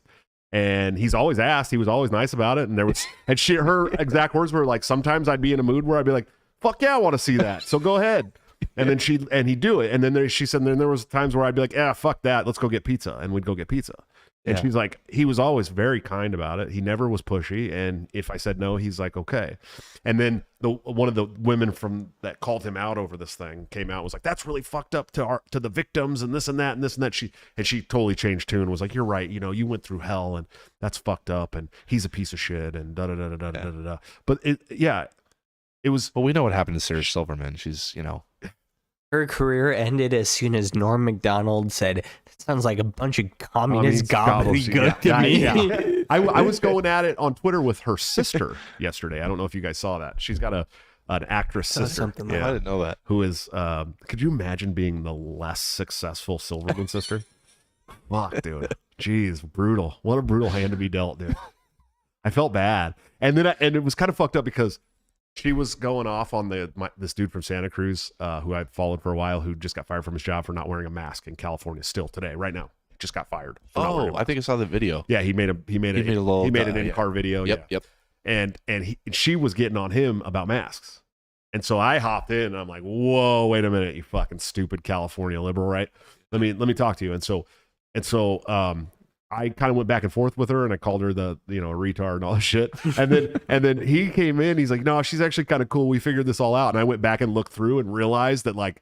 And he's always asked. He was always nice about it. And there was, and her exact words were like, sometimes I'd be in a mood where I'd be like, fuck yeah, I want to see that. So go ahead. And then he'd do it. And then she said, then there was times where I'd be like, yeah, fuck that. Let's go get pizza. And we'd go get pizza. And Yeah. she's like, he was always very kind about it. He never was pushy. And if I said no, he's like, okay. And then one of the women from that called him out over this thing came out and was like, that's really fucked up to the victims and this and that and this and that. She totally changed tune and was like, you're right. You went through hell and that's fucked up and he's a piece of shit and da da da da da da da. But it was. Well, we know what happened to Sarah Silverman. She's, Her career ended as soon as Norm Macdonald said, that sounds like a bunch of communist gobbledygook to me. Yeah. I was going at it on Twitter with her sister yesterday. I don't know if you guys saw that. She's got an actress Saw sister. something like I didn't know that. Who is, could you imagine being the less successful Silverman sister? Fuck, dude. Jeez, brutal. What a brutal hand to be dealt, dude. I felt bad. And then it was kind of fucked up because she was going off on this dude from Santa Cruz, who I've followed for a while, who just got fired from his job for not wearing a mask in California still today, right now. Just got fired. For not wearing a Oh, I mask. think I saw the video. Yeah, he made an in-car video. Yep, yeah. yep. And she was getting on him about masks. And so I hopped in and I'm like, whoa, wait a minute, you fucking stupid California liberal, right? Let me talk to you. And so I kind of went back and forth with her and I called her a retard and all this shit. And then he came in, he's like, no, she's actually kind of cool. We figured this all out. And I went back and looked through and realized that like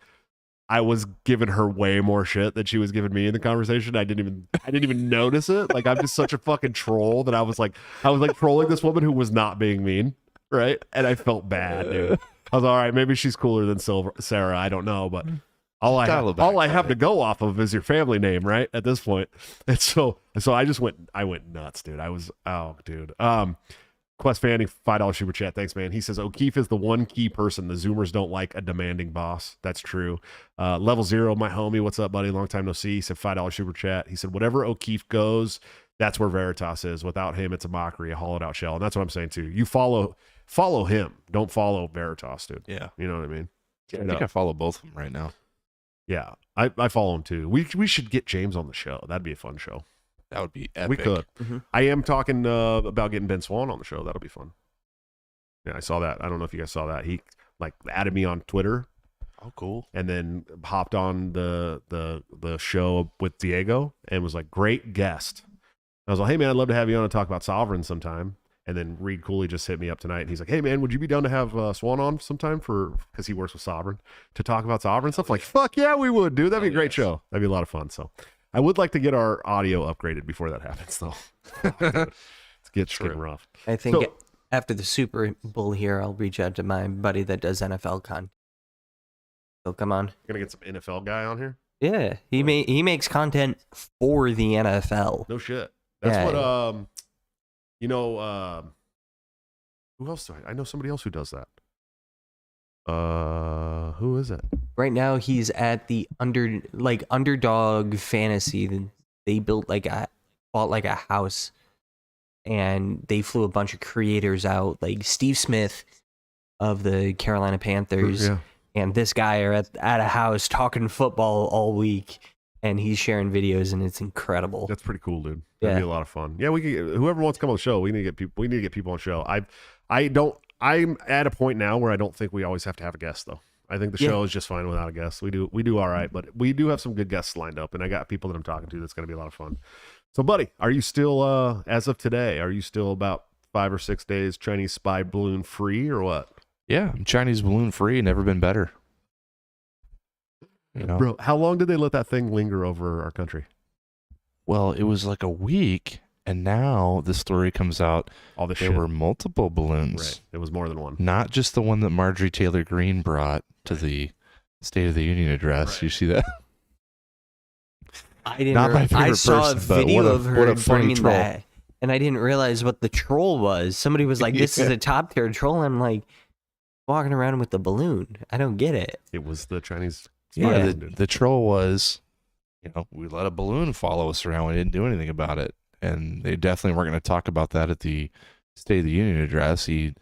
I was giving her way more shit than she was giving me in the conversation. I didn't even notice it. Like I'm just such a fucking troll that I was like trolling this woman who was not being mean. Right. And I felt bad, dude. I was all right. Maybe she's cooler than Sarah. I don't know, but all I have to go off of is your family name, right? At this point. And so I went nuts, dude. Dude. Quest Fanning, $5 super chat. Thanks, man. He says O'Keefe is the one key person the Zoomers don't like, a demanding boss. That's true. Level Zero, my homie. What's up, buddy? Long time no see. He said $5 super chat. He said, whatever O'Keefe goes, that's where Veritas is. Without him, it's a mockery, a hollowed out shell. And that's what I'm saying too. You follow him. Don't follow Veritas, dude. Yeah. You know what I mean? I think I follow both of them right now. Yeah, I follow him too. We should get James on the show. That'd be a fun show. That would be epic. We could. Mm-hmm. I am talking about getting Ben Swan on the show. That'll be fun. Yeah, I saw that. I don't know if you guys saw that. He like added me on Twitter. Oh, cool. And then hopped on the show with Diego and was like, great guest. I was like, hey man, I'd love to have you on and talk about Sovereign sometime. And then Reed Cooley just hit me up tonight and he's like, hey man, would you be down to have Swan on sometime because he works with Sovereign to talk about Sovereign stuff? Like, fuck yeah, we would, dude. That'd be a great show. That'd be a lot of fun. So I would like to get our audio upgraded before that happens, though. It's getting rough. I think after the Super Bowl here, I'll reach out to my buddy that does NFL con. So come on. You're gonna get some NFL guy on here? Yeah, he makes content for the NFL. No shit. That's what who else do I know somebody else who does that. Who is it? Right now he's at the Underdog Fantasy. They bought like a house, and they flew a bunch of creators out, like Steve Smith of the Carolina Panthers. Yeah. And this guy are at a house talking football all week, and he's sharing videos, and it's incredible. That's pretty cool, dude. That'd be a lot of fun. Yeah, we can. Whoever wants to come on the show, we need to get people. We need to get people on the show. I'm at a point now where I don't think we always have to have a guest, though. I think the show is just fine without a guest. We do all right, but we do have some good guests lined up, and I got people that I'm talking to. That's going to be a lot of fun. So, buddy, are you still, as of today, are you still about 5 or 6 days Chinese spy balloon free, or what? Yeah, I'm Chinese balloon free. Never been better. You know? Bro, how long did they let that thing linger over our country? Well, it was like a week, and now the story comes out. All the There were multiple balloons. Right. It was more than one. Not just the one that Marjorie Taylor Greene brought to the State of the Union address. Right. You see that? I didn't. Not my favorite I saw person, a but video what a- of what her a funny bringing troll. that, and I didn't realize what the troll was. Somebody was like, "This is Yeah. a top tier troll." I'm like, walking around with the balloon. I don't get it. It was the Chinese. Yeah. The troll was, we let a balloon follow us around. We didn't do anything about it. And they definitely weren't going to talk about that at the State of the Union address. He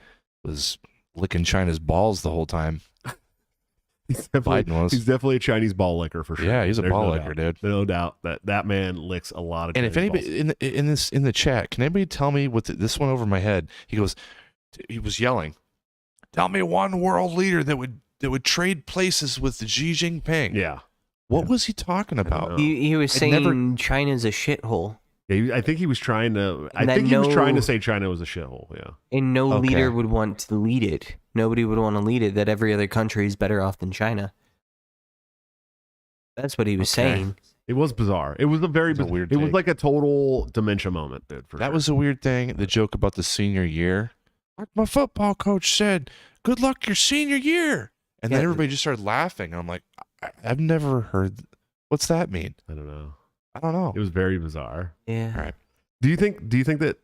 was licking China's balls the whole time. Biden was. He's definitely a Chinese ball licker for sure. Yeah, he's a There's ball no licker, doubt. dude. No doubt that man licks a lot of. And if Chinese anybody balls. in the chat, can anybody tell me what this went over my head? He was yelling, "Tell me one world leader that would trade places with Xi Jinping." Yeah. What was he talking don't about? know. He was I'd saying never- China's a shithole, I think he was trying to. I And that think he was trying to no- say China was a shithole. Yeah. and no Okay. leader would want to lead it. Nobody would want to lead it. That every other country is better off than China. That's what he was Okay. saying. It was bizarre. It was a very It's a bizarre. weird It was take. like a total dementia moment, dude. For That sure. was a weird thing. The joke about the senior year. Like my football coach said, "Good luck your senior year." And then Yeah. everybody just started laughing. And I'm like, I've never heard. What's that mean? I don't know. I don't know. It was very bizarre. Yeah. All right. Do you think that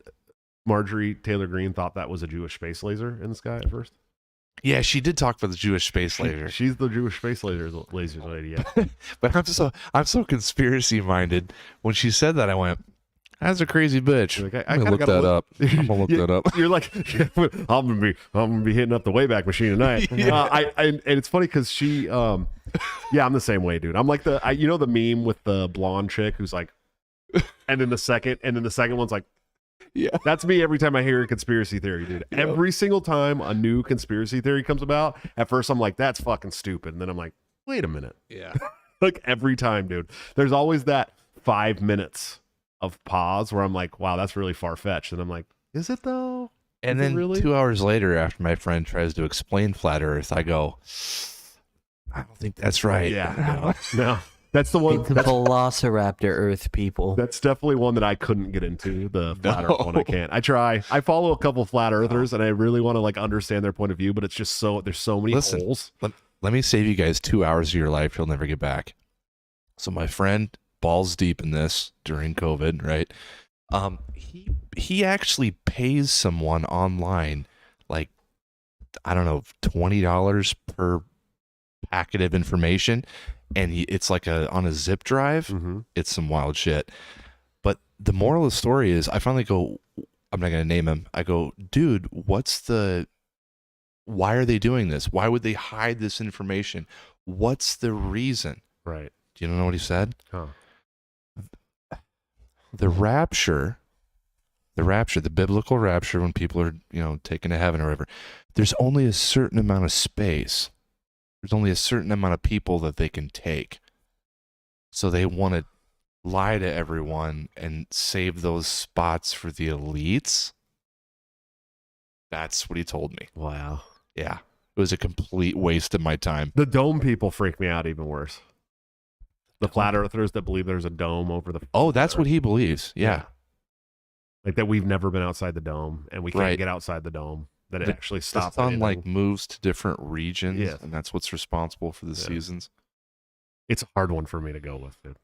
Marjorie Taylor Greene thought that was a Jewish space laser in the sky at first? Yeah, she did talk about the Jewish space laser. She's the Jewish space laser lady. Yeah. But I'm so conspiracy minded. When she said that, I went, "That's a crazy bitch." You're like, I'm kinda gonna look gotta that up. I'm gonna look Yeah, that up. You're like, I'm gonna be hitting up the Wayback Machine tonight. And it's funny because she, I'm the same way, dude. I'm like the meme with the blonde chick who's like, and then the second one's like, Yeah. that's me every time I hear a conspiracy theory, dude. Yep. Every single time a new conspiracy theory comes about, at first I'm like, that's fucking stupid, and then I'm like, wait a minute. Yeah. Like every time, dude. There's always that 5 minutes of pause where I'm like, wow, that's really far fetched, and I'm like, is it though? And Is it then really? 2 hours later, after my friend tries to explain flat Earth, I go, "I don't think that's right." Yeah, no, that's the one. It's the That's, Velociraptor Earth people. that's definitely one that I couldn't get into. The flat No. Earth one, I can't. I try. I follow a couple flat Earthers, and I really want to like understand their point of view, but it's just there's so many Listen. holes. Let me save you guys 2 hours of your life you'll never get back. So my friend, balls deep in this during COVID, right? He actually pays someone online, like, I don't know, $20 per packet of information, and it's like on a zip drive. Mm-hmm. It's some wild shit. But the moral of the story is, I finally go, I'm not gonna name him. I go, dude, why are they doing this? Why would they hide this information? What's the reason? Right. Do you know what he said? Huh. The rapture, the biblical rapture, when people are, taken to heaven or whatever, there's only a certain amount of space. There's only a certain amount of people that they can take. So they want to lie to everyone and save those spots for the elites. That's what he told me. Wow. Yeah. It was a complete waste of my time. The dome people freak me out even worse. The flat earthers that believe there's a dome over the. Oh, that's what he believes. Yeah. Like that we've never been outside the dome and we can't Right. get outside the dome. That it actually The stops. sun like moves to different regions, Yes. and that's what's responsible for the Yeah. seasons. It's a hard one for me to go with, dude.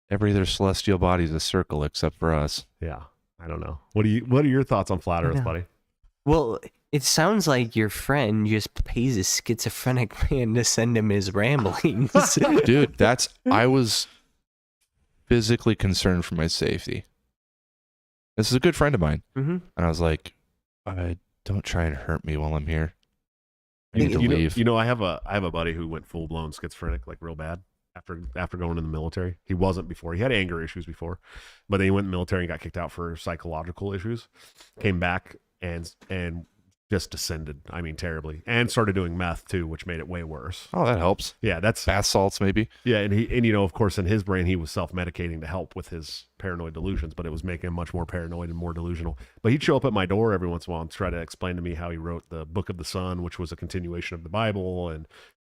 Every other celestial body is a circle except for us. Yeah. I don't know. What are your thoughts on flat earth, buddy? Well, it sounds like your friend just pays a schizophrenic man to send him his ramblings. Dude, I was physically concerned for my safety. This is a good friend of mine. Mm-hmm. And I was like, don't try and hurt me while I'm here. I need to leave. I have a buddy who went full blown schizophrenic, like real bad after going in the military. He wasn't before. He had anger issues before, but then he went in the military and got kicked out for psychological issues. Came back and just descended. I mean, terribly, and started doing meth too, which made it way worse. Oh, that helps. Yeah, that's Bath salts, maybe. yeah, and of course, in his brain, he was self-medicating to help with his paranoid delusions, but it was making him much more paranoid and more delusional. But he'd show up at my door every once in a while and try to explain to me how he wrote the Book of the Sun, which was a continuation of the Bible, and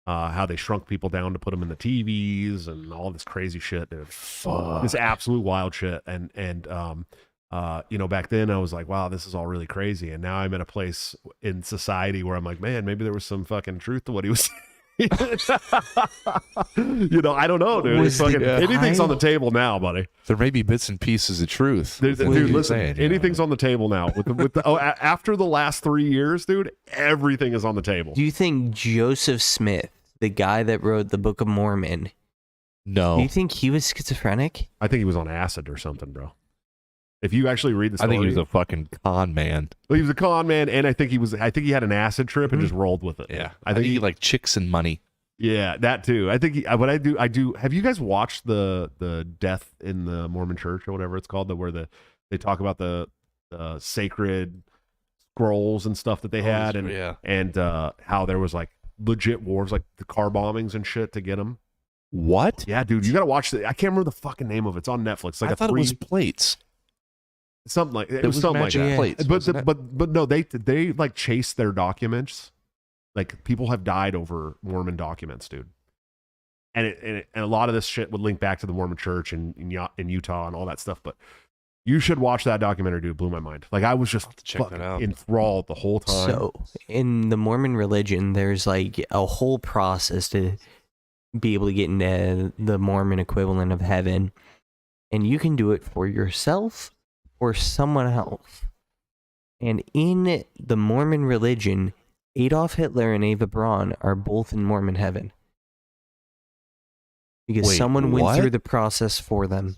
how they shrunk people down to put them in the TVs and all this crazy shit, dude. Fuck. This absolute wild shit. And back then I was like, wow, this is all really crazy. And now I'm at a place in society where I'm like, man, maybe there was some fucking truth to what he was saying. I don't know, dude. It's fucking, anything's on the table now, buddy. There may be bits and pieces of truth. Dude, listen, anything's on the table now. After the last 3 years, dude, everything is on the table. Do you think Joseph Smith, the guy that wrote the Book of Mormon, No. do you think he was schizophrenic? I think he was on acid or something, bro. If you actually read the story, I think he was a fucking con man. Well, he was a con man, and I think he had an acid trip and just rolled with it. Yeah. I think he like chicks and money. Yeah, that too. I think what I do. Have you guys watched the Death in the Mormon Church or whatever it's called, where they talk about the sacred scrolls and stuff that they had, and how there was like legit wars, like the car bombings and shit to get them. What? Yeah, dude, you gotta watch it. I can't remember the fucking name of it. It's on Netflix. Like I thought it was plates. Something like it was something like magic that. plates, but no, they like chase their documents. Like people have died over Mormon documents, dude. And a lot of this shit would link back to the Mormon Church in Utah and all that stuff. But you should watch that documentary, dude. It blew my mind. Like I was just fucking enthralled the whole time. So in the Mormon religion, there's like a whole process to be able to get into the Mormon equivalent of heaven, and you can do it for yourself or someone else. And in the Mormon religion, Adolf Hitler and Eva Braun are both in Mormon heaven because someone went through the process for them.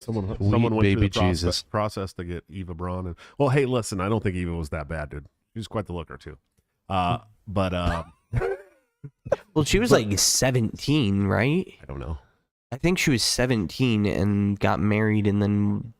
Someone went through the process to get Eva Braun. Well, hey, listen, I don't think Eva was that bad, dude. She was quite the looker too. Well, she was like 17, right? I don't know. I think she was 17 and got married, and then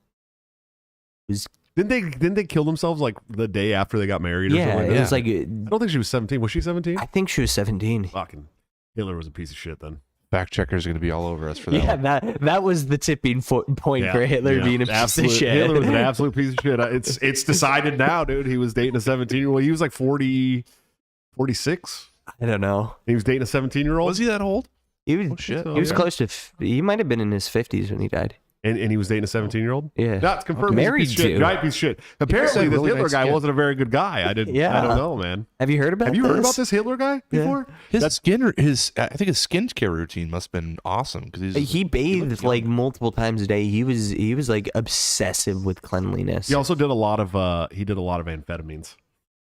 was. Didn't they kill themselves like the day after they got married? Yeah, or something like it was like. I don't think she was 17. Was she 17? I think she was 17. Fucking Hitler was a piece of shit then. Fact checkers are going to be all over us for that. Yeah, one. that was the tipping point for Hitler being a piece of shit. Hitler was an absolute piece of shit. It's decided now, dude. He was dating a 17-year-old. He was like 46. I don't know. He was dating a 17-year-old. Was he that old? He was, shit. He was close to. He might have been in his 50s when he died. And he was dating a 17-year-old? Yeah. That's confirmed. Married to. Right, piece of shit. Apparently, this Hitler guy wasn't a very good guy. I don't know, man. Have you heard about this Hitler guy before? Yeah. I think his skincare routine must have been awesome because he bathed like multiple times a day. He was like obsessive with cleanliness. He also did a lot of amphetamines.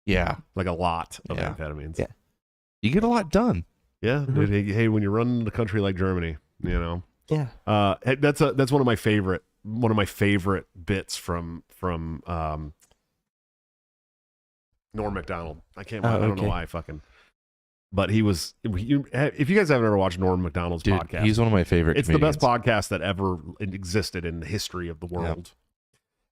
Yeah. Like a lot of amphetamines. Yeah. You get a lot done. Yeah. Dude, hey, when you run a country like Germany, Yeah. That's one of my favorite bits from Norm Macdonald. I don't know why but he was. If you guys haven't ever watched Norm Macdonald's podcast, he's one of my favorite. It's comedians. the best podcast that ever existed in the history of the world.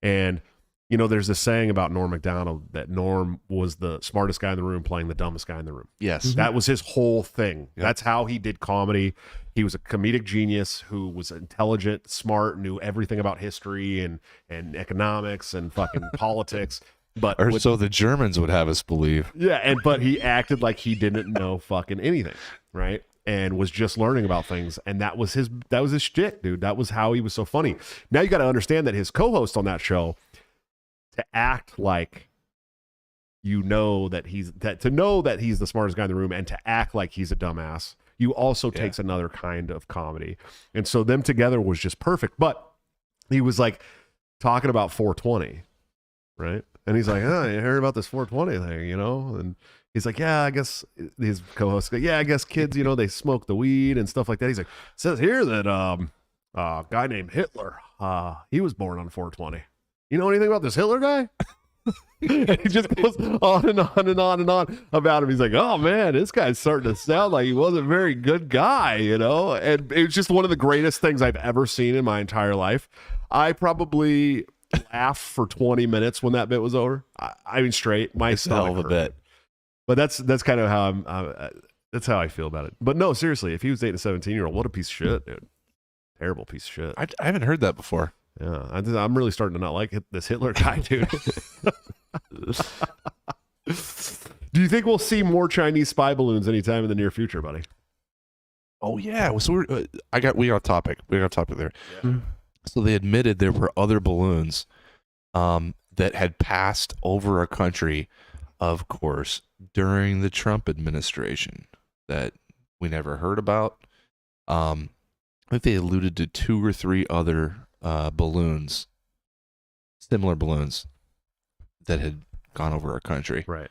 Yep. And there's this saying about Norm Macdonald that Norm was the smartest guy in the room playing the dumbest guy in the room. Yes. That was his whole thing. Yep. That's how he did comedy. He was a comedic genius who was intelligent, smart, knew everything about history and economics and fucking politics. So the Germans would have us believe. Yeah, but he acted like he didn't know fucking anything, right? and was just learning about things, and that was his shtick, dude. That was how he was so funny. Now you got to understand that his co-host on that show, to act like to know that he's the smartest guy in the room, and to act like he's a dumbass, you also takes another kind of comedy. And so them together was just perfect. But he was like talking about 420, right? And he's like, oh, you heard about this 420 thing, you know? And he's like, yeah, I guess his co-host, yeah, I guess kids, you know, they smoke the weed and stuff like that. He's like, it says here that a guy named Hitler, he was born on 420. You know anything about this Hitler guy? And he just goes on and on and on and on about him. He's like, oh man, this guy's starting to sound like he wasn't a very good guy, you know? And it's just one of the greatest things I've ever seen in my entire life. I probably laughed for 20 minutes when that bit was over. I mean, straight. My stomach hurt. Bit. But that's kind of how that's how I feel about it. But no, seriously, if he was dating a 17-year-old, what a piece of shit, dude. Terrible piece of shit. I haven't heard that before. Yeah, I'm really starting to not like this Hitler guy, dude. Do you think we'll see more Chinese spy balloons anytime in the near future, buddy? Oh yeah. So we got a topic. We got a topic there. Yeah. So they admitted there were other balloons that had passed over a country, of course, during the Trump administration that we never heard about. I think they alluded to 2 or 3 other balloons, similar balloons that had gone over our country. Right.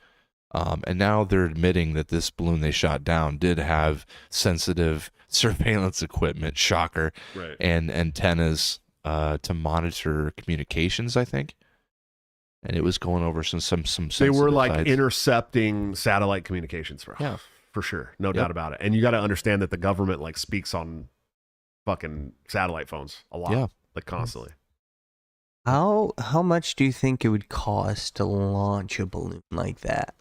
And now they're admitting that this balloon they shot down did have sensitive surveillance equipment, shocker, Right. and antennas to monitor communications, I think. And it was going over some They were like sites. intercepting satellite communications for sure. No doubt about it. And you got to understand that the government like speaks on fucking satellite phones a lot. Yeah. Like constantly. How much do you think it would cost to launch a balloon like that?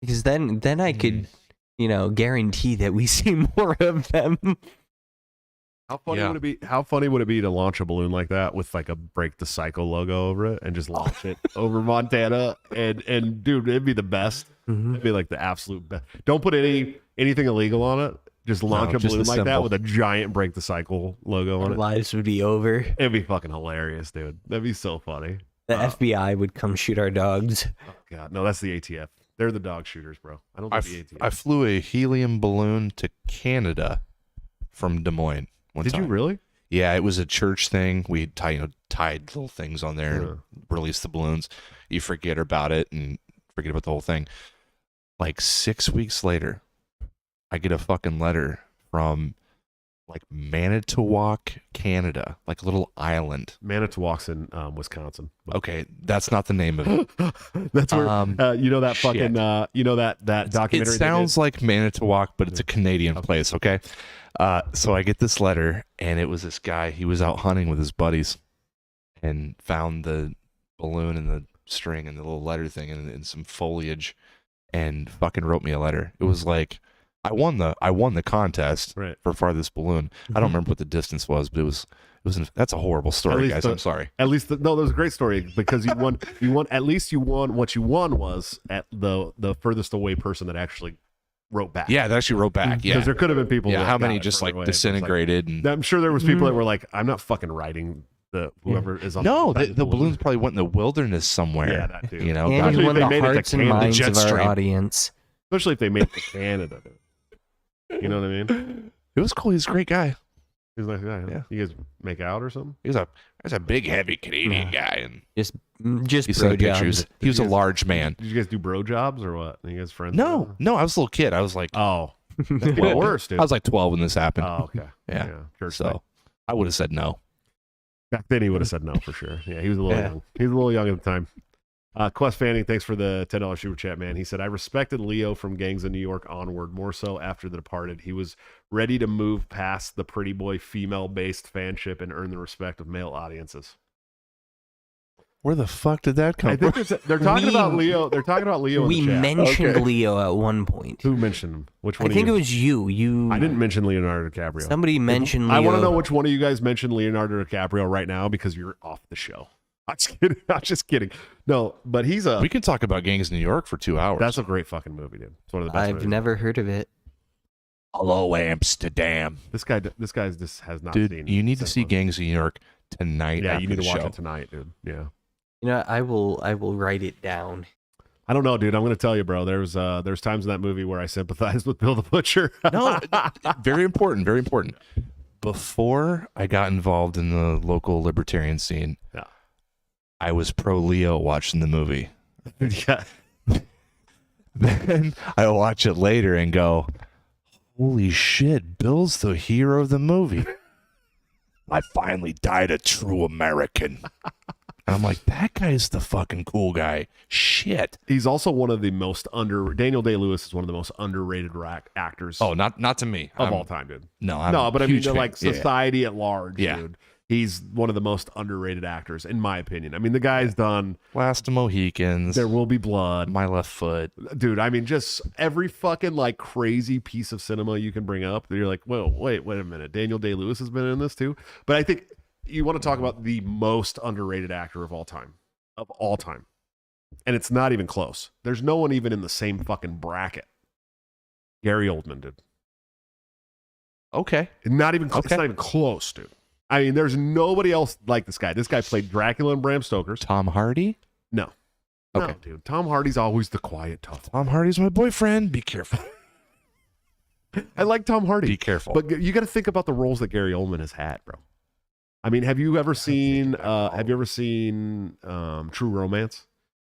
Because then I could, guarantee that we see more of them. How funny would it be? How funny would it be to launch a balloon like that with like a Break the Cycle logo over it and just launch it over Montana? And dude, it'd be the best. Mm-hmm. It'd be like the absolute best. Don't put anything illegal on it. Just launch a just balloon the like that symbol. with a giant Break the Cycle logo on Our it. lives would be over. It'd be fucking hilarious, dude. That'd be so funny. The FBI would come shoot our dogs. Oh god, no, that's the ATF. They're the dog shooters, bro. I don't think the ATF. I flew a helium balloon to Canada from Des Moines one Did time. you really? Yeah, it was a church thing. We tied little things on there, Yeah. and released the balloons. You forget about it and forget about the whole thing. Like 6 weeks later, I get a fucking letter from like Manitowoc, Canada, like a little island. Manitowoc's in Wisconsin. Okay, that's not the name of it. That's where that shit. fucking that documentary. It sounds like Manitowoc, but it's a Canadian place. Okay, so I get this letter, and it was this guy. He was out hunting with his buddies, and found the balloon and the string and the little letter thing and some foliage, and fucking wrote me a letter. It was like I won the contest Right. for farthest balloon. I don't remember what the distance was, but it was that's a horrible story, guys. I'm sorry. At least that was a great story because you won. At least you won. What you won was at the furthest away person that actually wrote back. Yeah, they actually wrote back. Yeah, because there could have been people. yeah. that How got many it just further like away. It was disintegrated? and I'm sure there was people that were like, "I'm not fucking writing the whoever is on." No, the balloons probably went in the wilderness somewhere. Yeah, that too. You know, And Especially he if won they the made it to hearts and Canada, minds jet of our stream. audience. especially if they made it to Canada. Dude. You know what I mean? it was cool. He's a great guy. He's a nice guy. Huh? Yeah. You guys make out or something? He's a big, heavy Canadian guy, and Just he bro sent pictures. jobs. He was a Yes. large man. Did you guys do bro jobs or what? Are you guys friends? No, I was a little kid. I was like, Oh, that's even worse, dude. I was like 12 when this happened. Oh, okay. Yeah. Church So thing. I would have said no. Back then, he would have said no for sure. Yeah, he was a little young. He was a little young at the time. Quest Fanning, thanks for the $10 super chat, man. He said, I respected Leo from Gangs of New York onward, more so after The Departed. He was ready to move past the pretty boy female-based fanship and earn the respect of male audiences. Where the fuck did that come I from? think they're talking about Leo. They're talking about Leo We in the chat. mentioned Okay. Leo at one point. Who mentioned him? Which I one? think of it you? was you. I didn't mention Leonardo DiCaprio. Somebody mentioned Leo. I want to know which one of you guys mentioned Leonardo DiCaprio right now because you're off the show. I'm just kidding. I'm just kidding. No, but he's a. We can talk about Gangs of New York for 2 hours. That's a great fucking movie, dude. It's one of the best. I've movies. never heard of it. Hello, Amsterdam. This guy just has not Dude, seen. you need to see cinema. Gangs of New York tonight. Yeah, after you need the to watch show. it tonight, dude. Yeah. I will write it down. I don't know, dude. I'm gonna tell you, bro. There's times in that movie where I sympathize with Bill the Butcher. No, very important, very important. Before I got involved in the local libertarian scene, Yeah. I was pro Leo watching the movie. Yeah. Then I watch it later and go, holy shit, Bill's the hero of the movie. I finally died a true American. And I'm like, that guy's the fucking cool guy. Shit. He's also one of the most Daniel Day-Lewis is one of the most underrated actors Oh, not to me. of all time, dude. No, I'm No, but I mean, huge to, fan. like society at large, Yeah. dude. He's one of the most underrated actors, in my opinion. I mean, the guy's done Last of Mohicans. There Will Be Blood. My Left Foot. Dude, I mean, just every fucking like crazy piece of cinema you can bring up. You're like, well, wait a minute. Daniel Day-Lewis has been in this too. But I think you want to talk about the most underrated actor of all time. And it's not even close. There's no one even in the same fucking bracket. Gary Oldman, dude. Okay. Not even Okay. It's not even close, dude. I mean, there's nobody else like this guy. This guy played Dracula in Bram Stoker's. Tom Hardy? No. Okay. No, dude. Tom Hardy's always the quiet tough. Tom Hardy's my boyfriend. Be careful. I like Tom Hardy. Be careful. But you got to think about the roles that Gary Oldman has had, bro. I mean, have you ever seen True Romance,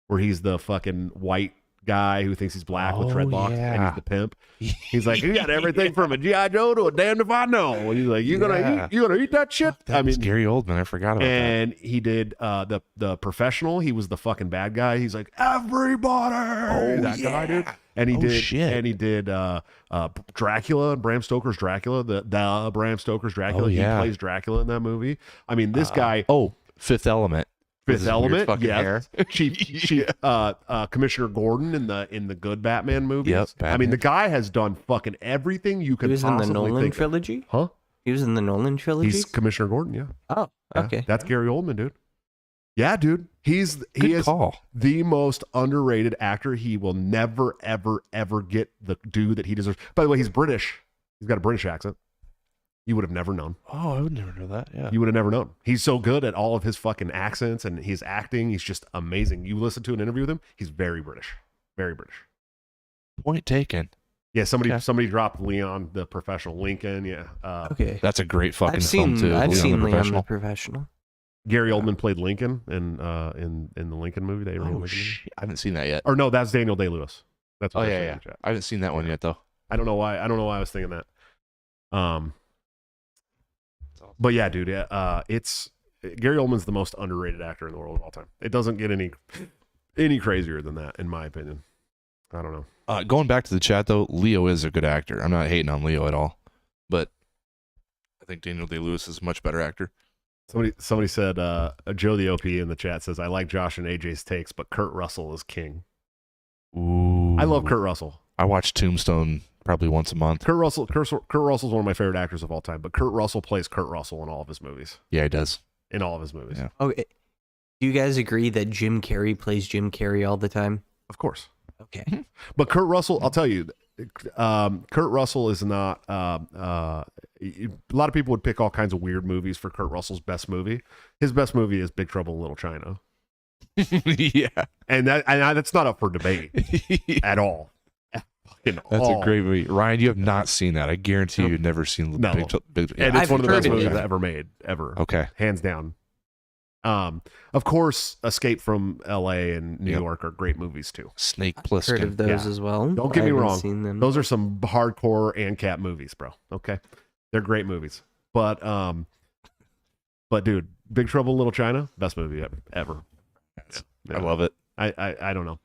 where he's the fucking white guy who thinks he's black with Oh, dreadlocks and yeah. he's the pimp? He's like, you got everything from a GI Joe to a damned if I know. And he's like, you gonna eat that shit? That was Gary Oldman. I forgot about and he did the Professional. He was the fucking bad guy. He's like, everybody, that guy, dude. And he did Dracula and Bram Stoker's Dracula, the Bram Stoker's Dracula. Oh, yeah. He plays Dracula in that movie. I mean, this guy. that. Oh, Fifth Element. With Fifth his weird Element, fucking yes. hair. Chief Commissioner Gordon in the good Batman movies. Yep, I mean, the guy has done fucking everything you He could was in the possibly Nolan think of. trilogy? Huh? He was in the Nolan trilogy? He's Commissioner Gordon, yeah. Oh, Yeah. okay. That's Gary Oldman, dude. Yeah, dude. He Good is call. the most underrated actor. He will never, ever, ever get the due that he deserves. By the way, he's British. He's got a British accent. You would have never known. Oh, I would never know that. Yeah. You would have never known. He's so good at all of his fucking accents and his acting. He's just amazing. You listen to an interview with him, he's very British. Very British. Point taken. Yeah, somebody Okay. dropped Leon the Professional. Lincoln, yeah. Okay. That's a great fucking I've film seen too. I've Leon seen the Leon the Professional. Professional. Gary Oldman played Lincoln in the Lincoln movie. The Abraham Oh Lincoln movie. shit! I haven't seen that yet. Or no, that's Daniel Day-Lewis. That's Oh what I yeah, said yeah. in the chat. I haven't seen that one yet though. I don't know why I was thinking that. But yeah, dude, it's Gary Oldman's the most underrated actor in the world of all time. It doesn't get any crazier than that, in my opinion. I don't know. Going back to the chat though, Leo is a good actor. I'm not hating on Leo at all, but I think Daniel Day-Lewis is a much better actor. Somebody said Joe the OP in the chat says I like Josh and AJ's takes, but Kurt Russell is king. Ooh, I love Kurt Russell. I watch Tombstone probably once a month. Kurt Russell's one of my favorite actors of all time, but Kurt Russell plays Kurt Russell in all of his movies. Yeah, he does. In all of his movies. Yeah. Okay. Do you guys agree that Jim Carrey plays Jim Carrey all the time? Of course. Okay. But Kurt Russell, I'll tell you, Kurt Russell is not. A lot of people would pick all kinds of weird movies for Kurt Russell's best movie. His best movie is Big Trouble in Little China, Yeah. and that's not up for debate at all. That's a great movie. Ryan, you have not seen that. I guarantee you've never seen No. Big And it's I've one of the heard best it. movies Yeah. ever made, ever, Okay. hands down. Of course, Escape from L.A. and New Yep. York are great movies too. Snake Heard Plissken. of those Yeah. as well. Don't get I me haven't wrong. Seen them. Those are some hardcore ANCAP movies, bro. Okay, they're great movies. But dude, Big Trouble in Little China, best movie ever. I love it. I don't know.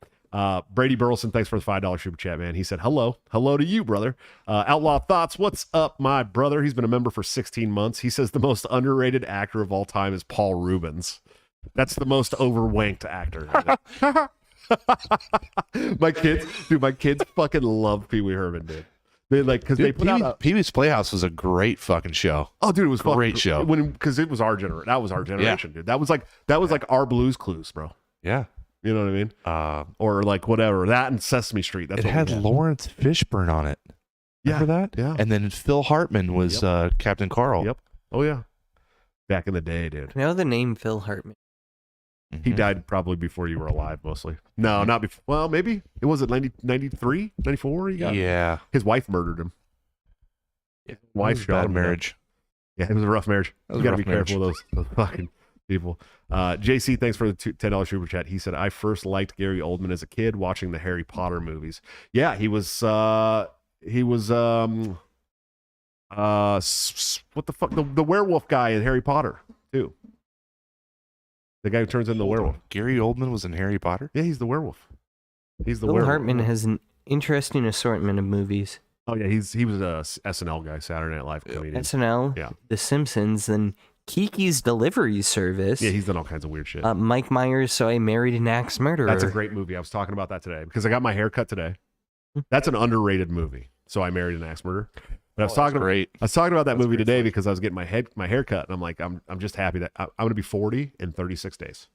Brady Burleson, thanks for the $5 super chat, man. He said, hello to you, brother. Outlaw Thoughts, what's up, my brother? He's been a member for 16 months. He says the most underrated actor of all time is Paul Rubens. That's the most overwanked actor. my kids fucking love Pee Wee Herman, dude. They like because they put out Pee-wee's Playhouse was a great fucking show. oh, dude, it was Great fucking, show. because it was our generation. That was our generation, dude. That was like our Blues Clues, bro. Yeah. You know what I mean? Or like whatever that and Sesame Street. That's It what had we had. Lawrence Fishburne on it. Remember that? Yeah. And then Phil Hartman was Captain Carl. Yep. Oh yeah. Back in the day, dude. I know the name Phil Hartman. He died probably before you were alive, mostly. No, not before. Well, maybe. It was at 93, 94? Yeah. His wife murdered him. Wife shot Bad him. marriage. Yeah, it was a rough marriage. That was You a got to be rough careful of those fucking people. JC, thanks for the $10 super chat. He said, I first liked Gary Oldman as a kid watching the Harry Potter movies. Yeah, he was what the fuck? The werewolf guy in Harry Potter, too. The guy who turns into the werewolf. Gary Oldman was in Harry Potter? Yeah, he's the werewolf. He's the Phil werewolf. Hartman has an interesting assortment of movies. Oh yeah, he was a SNL guy, Saturday Night Live comedian. SNL, Yeah. The Simpsons, and Kiki's Delivery Service. Yeah, he's done all kinds of weird shit. Mike Myers, So I Married an Axe Murderer. That's a great movie. I was talking about that today because I got my hair cut today. That's an underrated movie. So I Married an Axe Murderer. But I was talking about that movie today because I was getting my hair cut, and I'm like, I'm just happy that I'm going to be 40 in 36 days,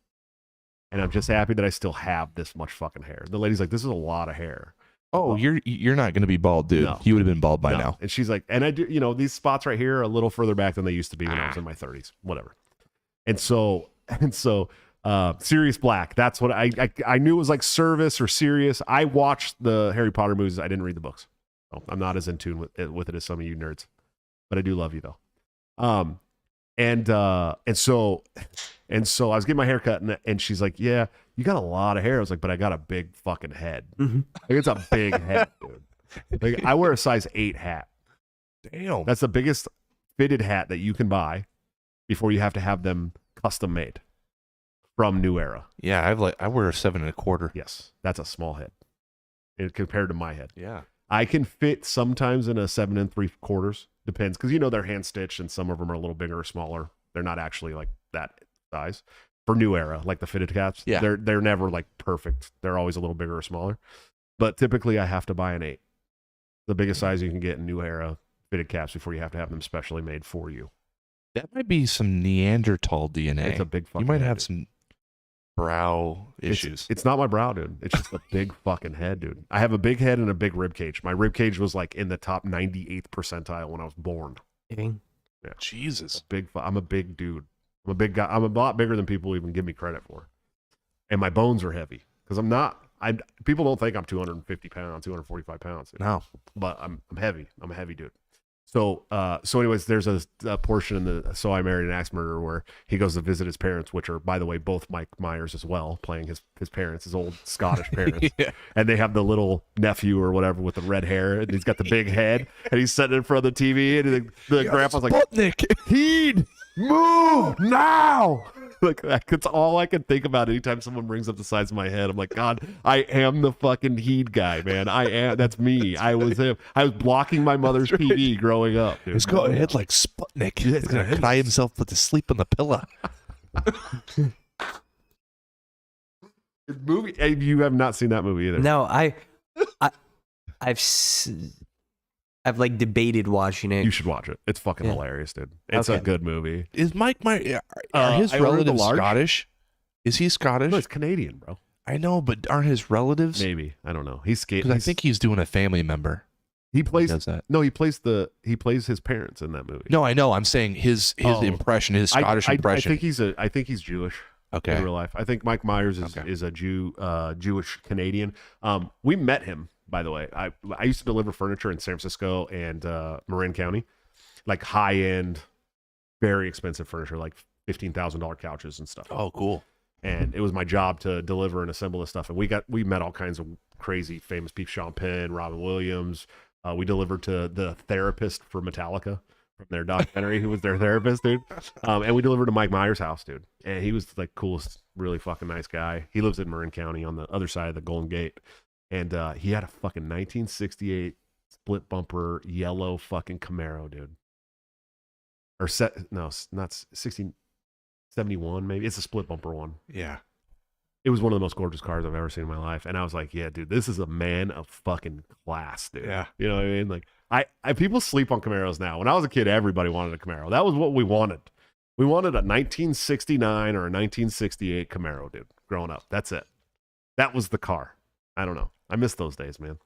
and I'm just happy that I still have this much fucking hair. The lady's like, this is a lot of hair. Oh, you're not going to be bald, dude. No. You would have been bald by now. And she's like, and I do, these spots right here are a little further back than they used to be when I was in my 30s, whatever. And so, Sirius Black. That's what I knew it was like Service or Sirius. I watched the Harry Potter movies. I didn't read the books. So I'm not as in tune with it as some of you nerds, but I do love you though. And so I was getting my hair cut, and she's like, yeah, you got a lot of hair. I was like, but I got a big fucking head. Mm-hmm. Like, it's a big head, dude. Like, I wear a size 8 hat. Damn. That's the biggest fitted hat that you can buy before you have to have them custom made from New Era. Yeah, I wear a 7 1/4. Yes, that's a small head compared to my head. Yeah. I can fit sometimes in a 7 3/4. Depends, because they're hand stitched and some of them are a little bigger or smaller. They're not actually like that size for New Era, like the fitted caps. Yeah, they're never like perfect. They're always a little bigger or smaller. But typically, I have to buy an 8, the biggest size you can get in New Era fitted caps before you have to have them specially made for you. That might be some Neanderthal DNA. It's a big fucking. You might head, have dude. some brow issues. It's not my brow, dude. It's just a big fucking head, dude. I have a big head and a big rib cage. My rib cage was like in the top 98th percentile when I was born. Dang. Yeah. Jesus. I'm a big dude. I'm a big guy. I'm a lot bigger than people even give me credit for. And my bones are heavy because I'm not. People don't think I'm 250 pounds, 245 pounds. No. But I'm heavy. I'm a heavy dude. So anyways, there's a portion in the So I Married an Axe Murderer where he goes to visit his parents, which are, by the way, both Mike Myers as well, playing his parents, his old Scottish parents. Yeah. And they have the little nephew or whatever with the red hair, and he's got the big head, and he's sitting in front of the TV, and the grandpa's like, Sputnik. Heed, move now. Like, that's all I can think about anytime someone brings up the size of my head. I'm like, God, I am the fucking Heed guy, man. I am. That's me. I was him. I was blocking my mother's TV growing up. Dude. He's got a head like Sputnik. Yeah, He's going to cry himself to sleep on the pillow. Movie. You have not seen that movie either. No, I've like debated watching it. You should watch it. It's fucking hilarious, dude. It's a good movie. Is Mike Myers, are his I ordered the relatives large. Scottish? Is he Scottish? No, it's Canadian, bro. I know, but aren't his relatives? Maybe. I don't know. He's skating. Because I think he's doing a family member. he plays. Does that? No, he plays his parents in that movie. No, I know. I'm saying his impression, his Scottish impression. I think he's Jewish. Okay. In real life, I think Mike Myers is a Jewish Canadian. We met him, by the way. I used to deliver furniture in San Francisco and Marin County, like high end, very expensive furniture, like $15,000 couches and stuff. Oh, cool. And it was my job to deliver and assemble this stuff. And we met all kinds of crazy famous people: Sean Penn, Robin Williams. We delivered to the therapist for Metallica from their documentary, who was their therapist, dude. And we delivered to Mike Myers' house, dude. And he was like coolest, really fucking nice guy. He lives in Marin County on the other side of the Golden Gate. And he had a fucking 1968 split bumper yellow fucking Camaro, dude. Or not 71, maybe. It's a split bumper one. Yeah. It was one of the most gorgeous cars I've ever seen in my life. And I was like, yeah, dude, this is a man of fucking class, dude. Yeah. You know what I mean? Like, I people sleep on Camaros now. When I was a kid, everybody wanted a Camaro. That was what we wanted. We wanted a 1969 or a 1968 Camaro, dude, growing up. That's it. That was the car. I don't know. I miss those days, man.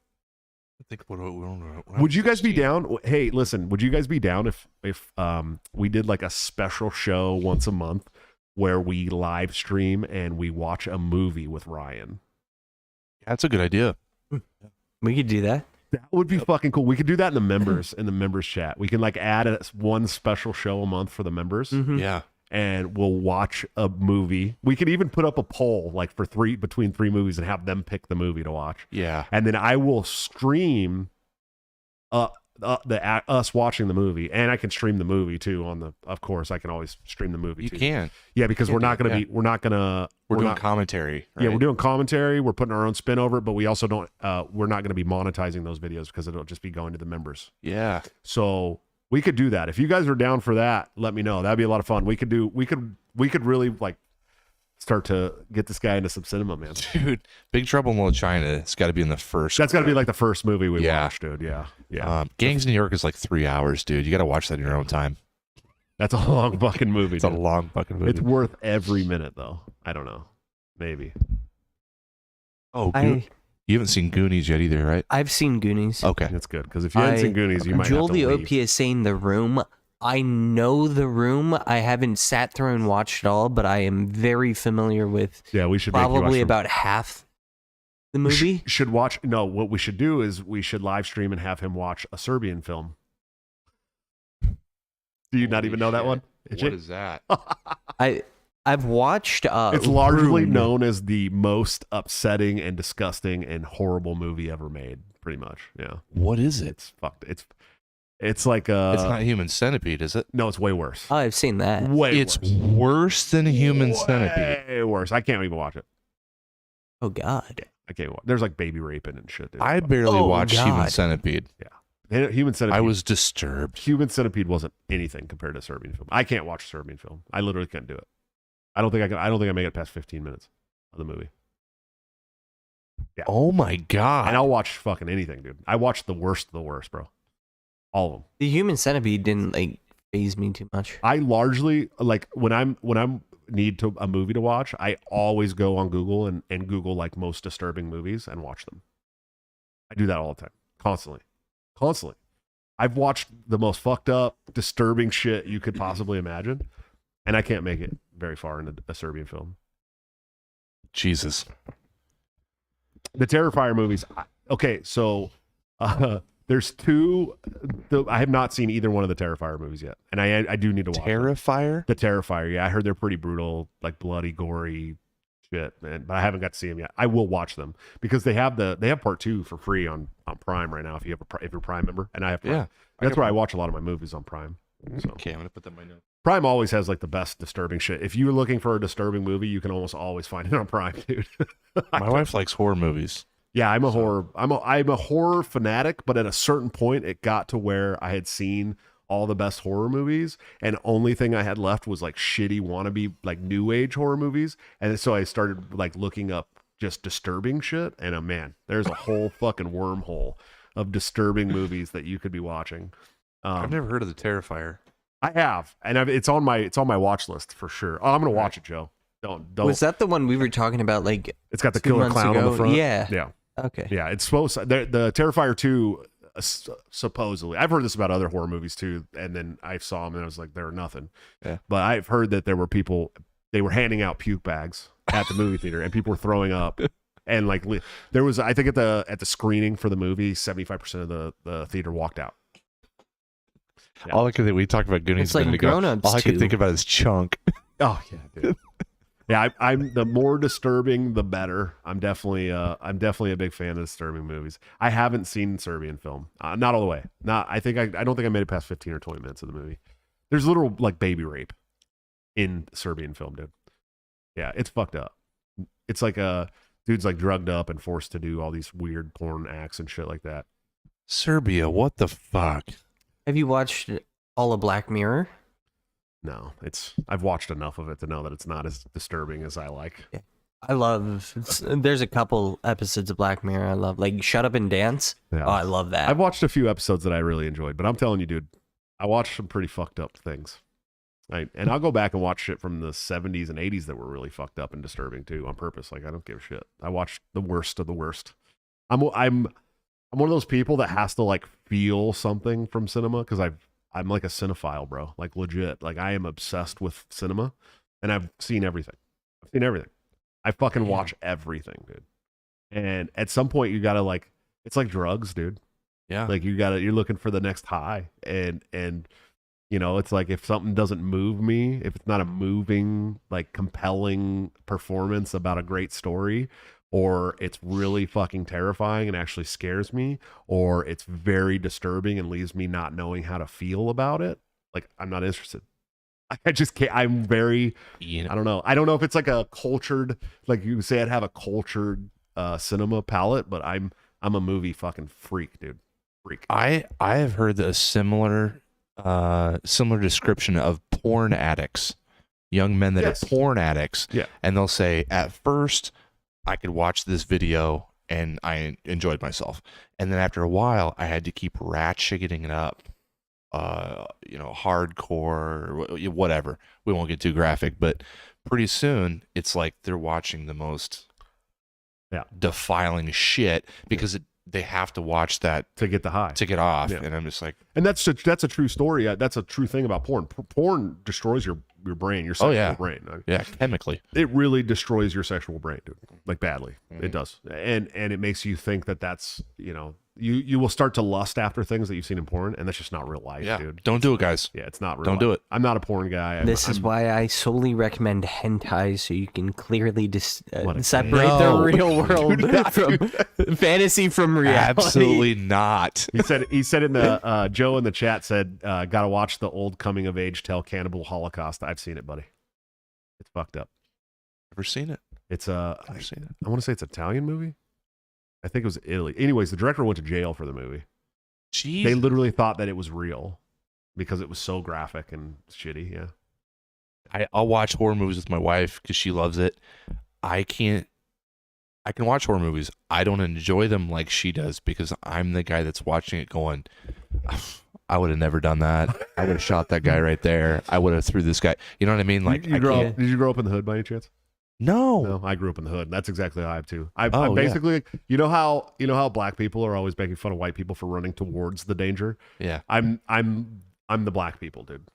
Think what Would you guys be down? Hey, listen, would you guys be down if we did like a special show once a month where we live stream and we watch a movie with Ryan? That's a good idea. We could do that. That would be fucking cool. We could do that in the members chat. We can like add one special show a month for the members. Mhm. Yeah. And we'll watch a movie. We could even put up a poll like for between three movies and have them pick the movie to watch. Yeah. And then I will stream us watching the movie, and I can stream the movie too of course I can always stream the movie You too. can. Yeah, because we're doing commentary. Right? Yeah, we're doing commentary. We're putting our own spin over it, but we also don't we're not going to be monetizing those videos because it'll just be going to the members. Yeah. So we could do that. If you guys are down for that, let me know. That'd be a lot of fun. We could really like start to get this guy into some cinema, man. Dude, Big Trouble in Little China. It's got to be in the first. That's got to be like the first movie we Yeah. watched, dude. Yeah. Gangs in New York is like 3 hours, dude. You got to watch that in your own time. That's a long fucking movie. It's a dude. long fucking movie. It's worth every minute, though. I don't know. Maybe. Oh, you haven't seen Goonies yet either, right? I've seen Goonies. Okay. That's good because if you haven't seen Goonies, you might Joel have the to OP leave. is saying The Room. I know The Room. I haven't sat through and watched it all, but I am very familiar with Yeah, we should make you watch probably some- about half the movie. Should watch. No, what we should do is we should live stream and have him watch a Serbian film. Do you not Holy even know that shit. one? What is that? I've watched. It's largely Room. known as the most upsetting and disgusting and horrible movie ever made. Pretty much, yeah. What is it? It's fucked. It's like a. It's not Human Centipede, is it? No, it's way worse. Oh, I've seen that. Way It's worse. worse than Human Centipede. Way worse. I can't even watch it. Oh God. I can't watch. There's like baby raping and shit. Dude. I barely Oh, watched Human God. Centipede. Human Centipede. I was disturbed. Human Centipede wasn't anything compared to a Serbian film. I can't watch a Serbian film. I literally can't do it. I don't think I can. I don't think I make it past 15 minutes of the movie. Yeah. Oh my God. And I'll watch fucking anything, dude. I watched the worst of the worst, bro. All of them. The Human Centipede didn't like faze me too much. I largely like when I'm need to a movie to watch, I always go on Google and Google like most disturbing movies and watch them. I do that all the time. Constantly. I've watched the most fucked up, disturbing shit you could possibly imagine, and I can't make it very far into a Serbian film. Jesus. The Terrifier movies. Okay, so there's two. I have not seen either one of the Terrifier movies yet, and I do need to watch them. Terrifier? The Terrifier. Yeah, I heard they're pretty brutal, like bloody, gory shit, man. But I haven't got to see them yet. I will watch them because they have part 2 for free on Prime right now. If you're a Prime member, and I have Prime. Yeah. That's where I watch a lot of my movies on Prime. So Okay, I'm going to put that in my notes. Prime always has like the best disturbing shit. If you're looking for a disturbing movie, you can almost always find it on Prime, dude. My wife likes horror movies. Yeah, I'm a horror fanatic, but at a certain point it got to where I had seen all the best horror movies and only thing I had left was like shitty wannabe like new age horror movies. And so I started like looking up just disturbing shit and man, there's a whole fucking wormhole of disturbing movies that you could be watching. I've never heard of the Terrifier. I have, and it's on my watch list for sure. Oh, I'm gonna watch it, Joe. Don't. Was that the one we were talking about? Like It's got the 2 killer months clown on ago? the front. Yeah. Yeah. Okay. Yeah, it's supposed the Terrifier 2 supposedly. I've heard this about other horror movies too, and then I saw them and I was like, they're nothing. Yeah. But I've heard that there were people they were handing out puke bags at the movie theater, and people were throwing up. And like there was, I think at the screening for the movie, 75% of the theater walked out. Yeah. All I could think, we talked about Goonies It's like a minute ago. Grown-Ups All I could too. think about is Chunk. Oh yeah, dude. Yeah, I'm the more disturbing, the better. I'm definitely a big fan of disturbing movies. I haven't seen Serbian film, not all the way. I don't think I made it past 15 or 20 minutes of the movie. There's literal like baby rape in Serbian film, dude. Yeah, it's fucked up. It's like dude's like drugged up and forced to do all these weird porn acts and shit like that. Serbia, what the fuck? Have you watched all of Black Mirror? No, I've watched enough of it to know that it's not as disturbing as I like. I love. There's a couple episodes of Black Mirror I love, like Shut Up and Dance. Yeah. Oh, I love that. I've watched a few episodes that I really enjoyed, but I'm telling you, dude, I watched some pretty fucked up things. And I'll go back and watch shit from the 70s and 80s that were really fucked up and disturbing too, on purpose. Like I don't give a shit. I watched the worst of the worst. I'm I'm one of those people that has to like feel something from cinema because I'm like a cinephile, bro. Like legit. Like I am obsessed with cinema, and I've seen everything. I've seen everything. I fucking watch everything, dude. And at some point, you gotta like. It's like drugs, dude. Yeah. Like you're looking for the next high, and it's like if something doesn't move me, if it's not a moving, like compelling performance about a great story, or it's really fucking terrifying and actually scares me, or it's very disturbing and leaves me not knowing how to feel about it, like I'm not interested. I just can't. I'm very. I don't know. I don't know if it's like a cultured, like you say, I'd have a cultured cinema palette, but I'm a movie fucking freak, dude. Freak. I have heard a similar description of porn addicts, young men that are porn addicts. Yeah. And they'll say, at first, I could watch this video and I enjoyed myself. And then after a while, I had to keep ratcheting it up. Hardcore, whatever. We won't get too graphic, but pretty soon it's like they're watching the most defiling shit because they have to watch that to get the high, to get off. And I'm just like, and that's a true story. That's a true thing about porn. Porn destroys your brain, your sexual brain. Yeah, chemically. It really destroys your sexual brain, dude. Like badly. It does. And it makes you think that's, you will start to lust after things that you've seen in porn, and that's just not real life, dude. Don't do it, guys. Yeah, it's not real Don't life. do it. I'm not a porn guy. This is why I solely recommend hentai, so you can clearly separate No. the real world from fantasy from reality. Absolutely not. He said in the Joe in the chat said, gotta watch the old coming of age tale Cannibal Holocaust. I've seen it, buddy. It's fucked up. Never seen it. It's Never seen it. I want to say it's an Italian movie. I think it was Italy. Anyways, the director went to jail for the movie. Jeez. They literally thought that it was real because it was so graphic and shitty. Yeah. I'll watch horror movies with my wife because she loves it. I can watch horror movies. I don't enjoy them like she does because I'm the guy that's watching it going, I would have never done that. I would have shot that guy right there. I would have threw this guy. You know what I mean? Like, did you grow up in the hood by any chance? No, I grew up in the hood. That's exactly how I have too. I'm basically, you know how black people are always making fun of white people for running towards the danger. Yeah, I'm the black people, dude.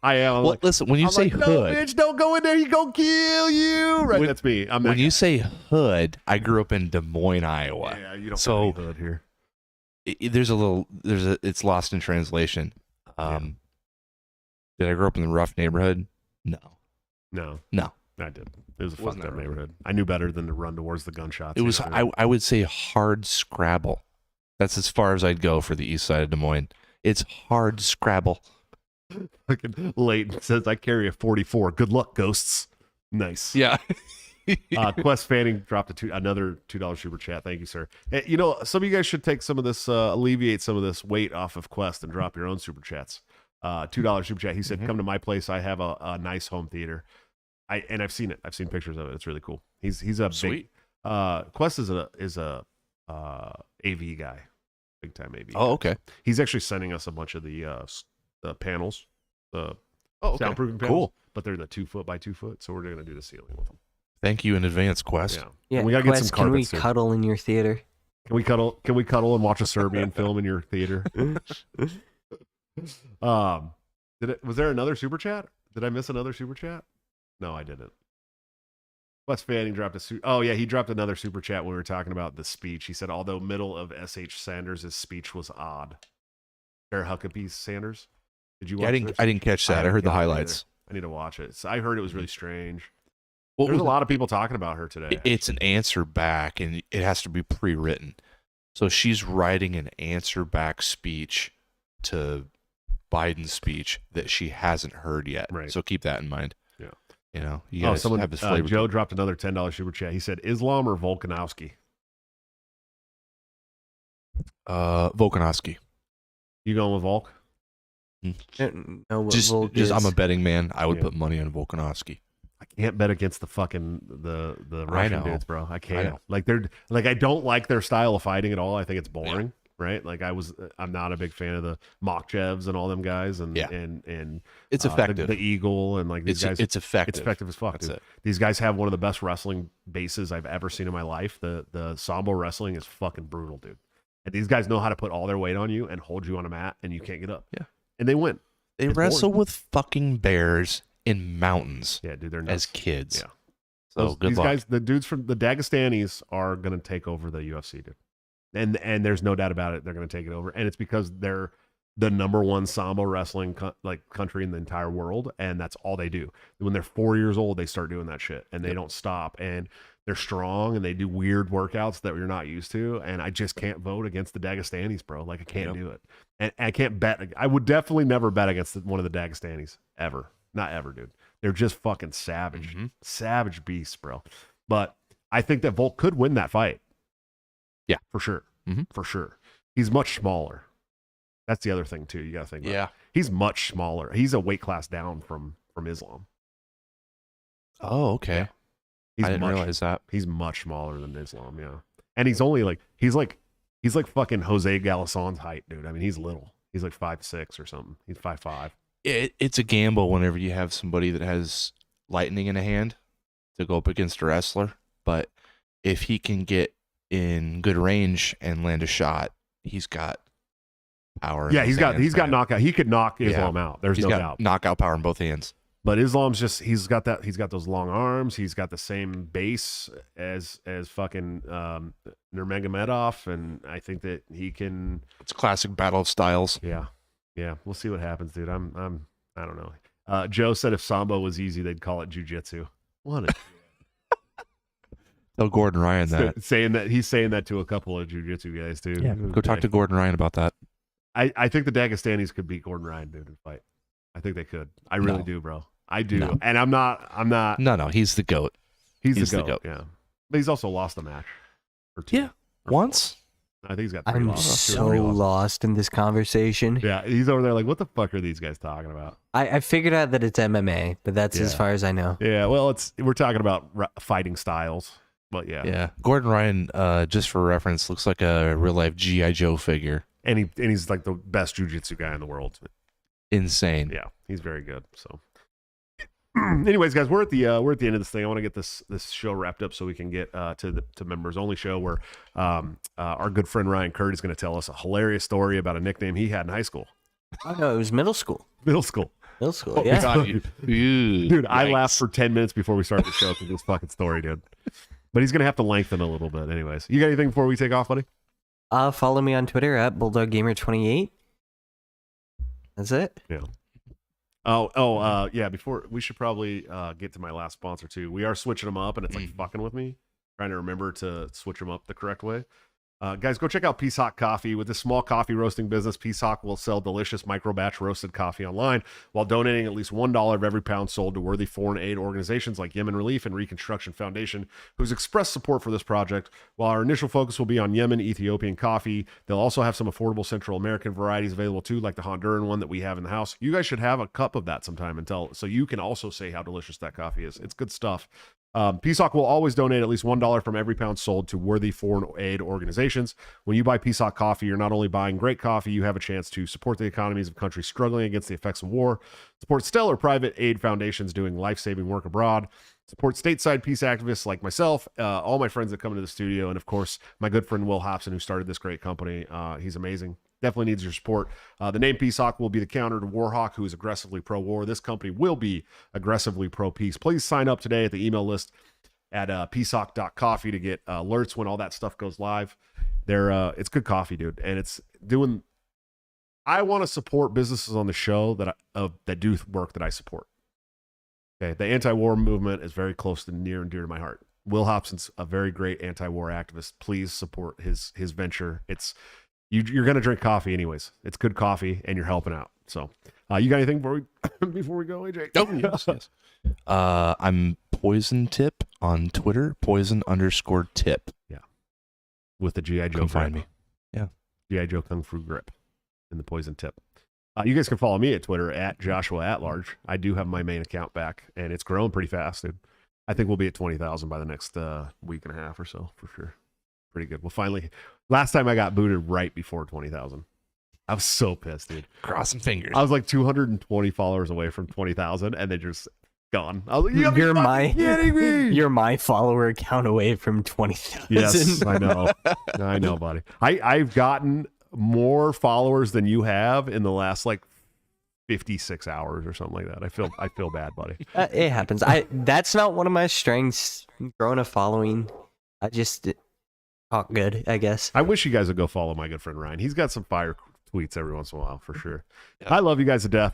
I am. Well, listen, when you say like, hood, no, bitch, don't go in there. He gonna kill you. Right, that's me. When you say hood, I grew up in Des Moines, Iowa. Yeah, you don't have any hood here. It's lost in translation. Did I grow up in the rough neighborhood? No. I did. It was a fucked up neighborhood. I knew better than to run towards the gunshots. It was. I would say hard Scrabble. That's as far as I'd go for the east side of Des Moines. It's hard Scrabble. Fucking Leighton says, I carry a 44. Good luck, ghosts. Nice. Yeah. Quest Fanning dropped another $2 super chat. Thank you, sir. Some of you guys should take some of this, alleviate some of this weight off of Quest and drop your own super chats. $2 super chat. He said, come to my place. I have a nice home theater. I've seen it. I've seen pictures of it. It's really cool. He's a sweet. Quest is a AV guy, big time AV. Oh, okay. He's actually sending us a bunch of the panels, the soundproofing panels. Cool. But they're the 2 foot by 2 foot, so we're going to do the ceiling with them. Thank you in advance, Quest. Yeah. And we got to get some carpets. Can we cuddle in your theater? Can we cuddle and watch a Serbian film in your theater? Was there another super chat? Did I miss another super chat? No, I didn't. Wes Fanning dropped he dropped another super chat when we were talking about the speech. He said, although middle of S.H. Sanders' speech was odd. Fair Huckabee Sanders. Did you watch this? I didn't catch that. I heard the highlights. I need to watch it. So I heard it was really strange. Well, there's a lot of people talking about her today. It's an answer back, and it has to be pre-written. So she's writing an answer back speech to Biden's speech that she hasn't heard yet. Right. So keep that in mind. Yeah. You guys have this flavor. Joe dropped another $10 super chat. He said, Islam or Volkanovski? Volkanovski. You going with Volk? No, just I'm a betting man. I would put money on Volkanovski. I can't bet against the fucking the Russian dudes, bro. I can't. I don't like their style of fighting at all. I think it's boring. Right? Like I'm not a big fan of the Makchevs and all them guys, and it's effective. The Eagle and like these guys. It's effective. It's effective as fuck. That's dude. it. These guys have one of the best wrestling bases I've ever seen in my life. The Sambo wrestling is fucking brutal, dude. And these guys know how to put all their weight on you and hold you on a mat, and you can't get up. Yeah. And they win. They wrestle with fucking bears in mountains. Yeah, dude, they're nuts. As kids. Yeah. So good these luck. guys, the dudes from the Dagestanis are going to take over the UFC, dude. And there's no doubt about it. They're going to take it over. And it's because they're the number one sambo wrestling country in the entire world. And that's all they do. When they're 4 years old, they start doing that shit and they don't stop. And they're strong and they do weird workouts that you're not used to. And I just can't vote against the Dagestanis, bro. Like I can't do it. And I can't bet. I would definitely never bet against one of the Dagestanis ever. Not ever, dude. They're just fucking savage. Savage beasts, bro. But I think that Volk could win that fight. Yeah. For sure. For sure. He's much smaller. That's the other thing, too. You got to think about. Yeah. He's much smaller. He's a weight class down from Islam. Oh, okay. Yeah. I didn't realize that. He's much smaller than Islam, yeah. And he's only like, he's like fucking Jose Galason's height, dude. I mean, he's little. He's like 5'6" or something. He's 5'5". It's a gamble whenever you have somebody that has lightning in a hand to go up against a wrestler. But if he can get in good range and land a shot, he's got power. Yeah, he's got knockout. He could knock Islam out. There's no doubt. Knockout power in both hands. But Islam's just he's got those long arms. He's got the same base as fucking Nurmagomedov, and I think that he can. It's a classic battle of styles. Yeah. We'll see what happens, dude. I don't know. Joe said if Sambo was easy, they'd call it jujitsu. What a Tell Gordon Ryan that. He's saying that to a couple of jujitsu guys too. Yeah, go talk to Gordon Ryan about that. I think the Dagestanis could beat Gordon Ryan, dude, in fight. I think they could. I really do, bro. I do. No. And I'm not. No, he's the GOAT. He's the GOAT. Yeah. But he's also lost a match or two. Yeah. Once. I think he's got 3 I'm losses. so lost in this conversation. Yeah, he's over there like, what the fuck are these guys talking about? I figured out that it's MMA, but that's as far as I know. Yeah, well, we're talking about fighting styles, but yeah. Yeah, Gordon Ryan, just for reference, looks like a real life G.I. Joe figure. And he's like the best jiu-jitsu guy in the world. Insane. Yeah, he's very good. So, anyways, guys, we're at the end of this thing. I want to get this show wrapped up so we can get to members only show where our good friend Ryan Kurt is going to tell us a hilarious story about a nickname he had in high school. Oh no, it was middle school. Middle school. Yeah. Dude, I laughed for 10 minutes before we started the show because this fucking story, dude. But he's going to have to lengthen a little bit. Anyways, you got anything before we take off, buddy? Follow me on Twitter at BulldogGamer28. That's it. Yeah. Yeah. Before we should probably get to my last sponsor too. We are switching them up, and it's like fucking with me trying to remember to switch them up the correct way. Guys, go check out Peace Hawk Coffee. With this small coffee roasting business, Peace Hawk will sell delicious micro batch roasted coffee online while donating at least $1 of every pound sold to worthy foreign aid organizations like Yemen Relief and Reconstruction Foundation, who's expressed support for this project. While our initial focus will be on Yemen, Ethiopian coffee, they'll also have some affordable Central American varieties available too, like the Honduran one that we have in the house. You guys should have a cup of that sometime so you can also say how delicious that coffee is. It's good stuff. Peace Hawk will always donate at least $1 from every pound sold to worthy foreign aid organizations. When you buy Peace Hawk coffee, you're not only buying great coffee, you have a chance to support the economies of countries struggling against the effects of war, support stellar private aid foundations doing life-saving work abroad, support stateside peace activists like myself, all my friends that come into the studio, and of course, my good friend Will Hobson, who started this great company. He's amazing. Definitely needs your support. The name Peace Hawk will be the counter to Warhawk, who is aggressively pro-war. This company will be aggressively pro-peace. Please sign up today at the email list at peacehawk.coffee to get alerts when all that stuff goes live. It's good coffee, dude, and it's doing. I want to support businesses on the show that do work that I support. Okay, the anti-war movement is very close to near and dear to my heart. Will Hobson's a very great anti-war activist. Please support his venture. You're going to drink coffee anyways. It's good coffee, and you're helping out. So, you got anything before we go, AJ? Oh, yes. I'm Poison Tip on Twitter. Poison_tip. Yeah. With the G.I. Joe. Come find me. Yeah. G.I. Joe Kung Fu grip and the Poison Tip. You guys can follow me at Twitter at Joshua at Large. I do have my main account back, and it's growing pretty fast, dude. I think we'll be at 20,000 by the next week and a half or so, for sure. Pretty good. Well, finally, last time I got booted right before 20,000. I was so pissed, dude. Crossing fingers. I was like 220 followers away from 20,000, and they just gone. I was like, you gotta be You're fucking kidding me. You're my follower count away from 20,000. Yes, I know. I know, buddy. I've gotten more followers than you have in the last like 56 hours or something like that. I feel bad, buddy. It happens. That's not one of my strengths. Growing a following. I just talk good, I guess. I wish you guys would go follow my good friend Ryan. He's got some fire tweets every once in a while for sure. Yep. I love you guys to death.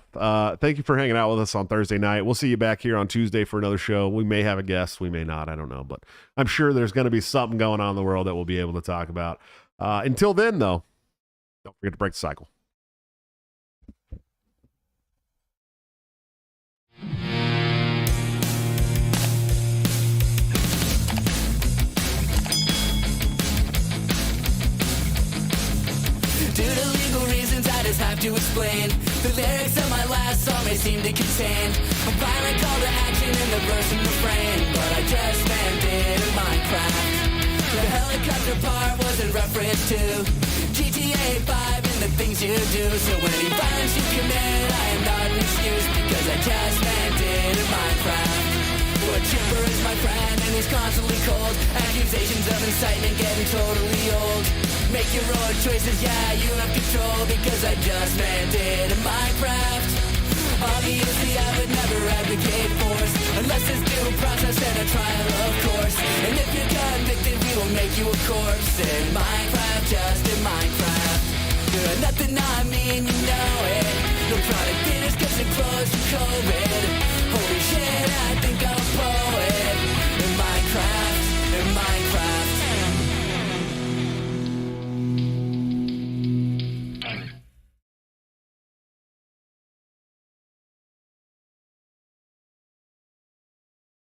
Thank you for hanging out with us on Thursday night. We'll see you back here on Tuesday for another show. We may have a guest, we may not, I don't know, but I'm sure there's going to be something going on in the world that we'll be able to talk about. Until then, though, don't forget to break the cycle. Due to legal reasons, I just have to explain. The lyrics of my last song may seem to contain a violent call to action in the verse and refrain, but I just meant it in Minecraft. The helicopter part was in reference to GTA 5 and the things you do. So any violence you commit, I am not an excuse, because I just meant it in Minecraft. But Chipper is my friend and he's constantly cold. Accusations of incitement getting totally old. Make your own choices, yeah, you have control, because I just meant it in Minecraft. Obviously I would never advocate force, unless there's due process and a trial, of course. And if you're convicted, we will make you a corpse. In Minecraft, just in Minecraft. Good, nothing I mean, you know it. No product theaters cause they're closed for COVID. Holy shit, I think I'm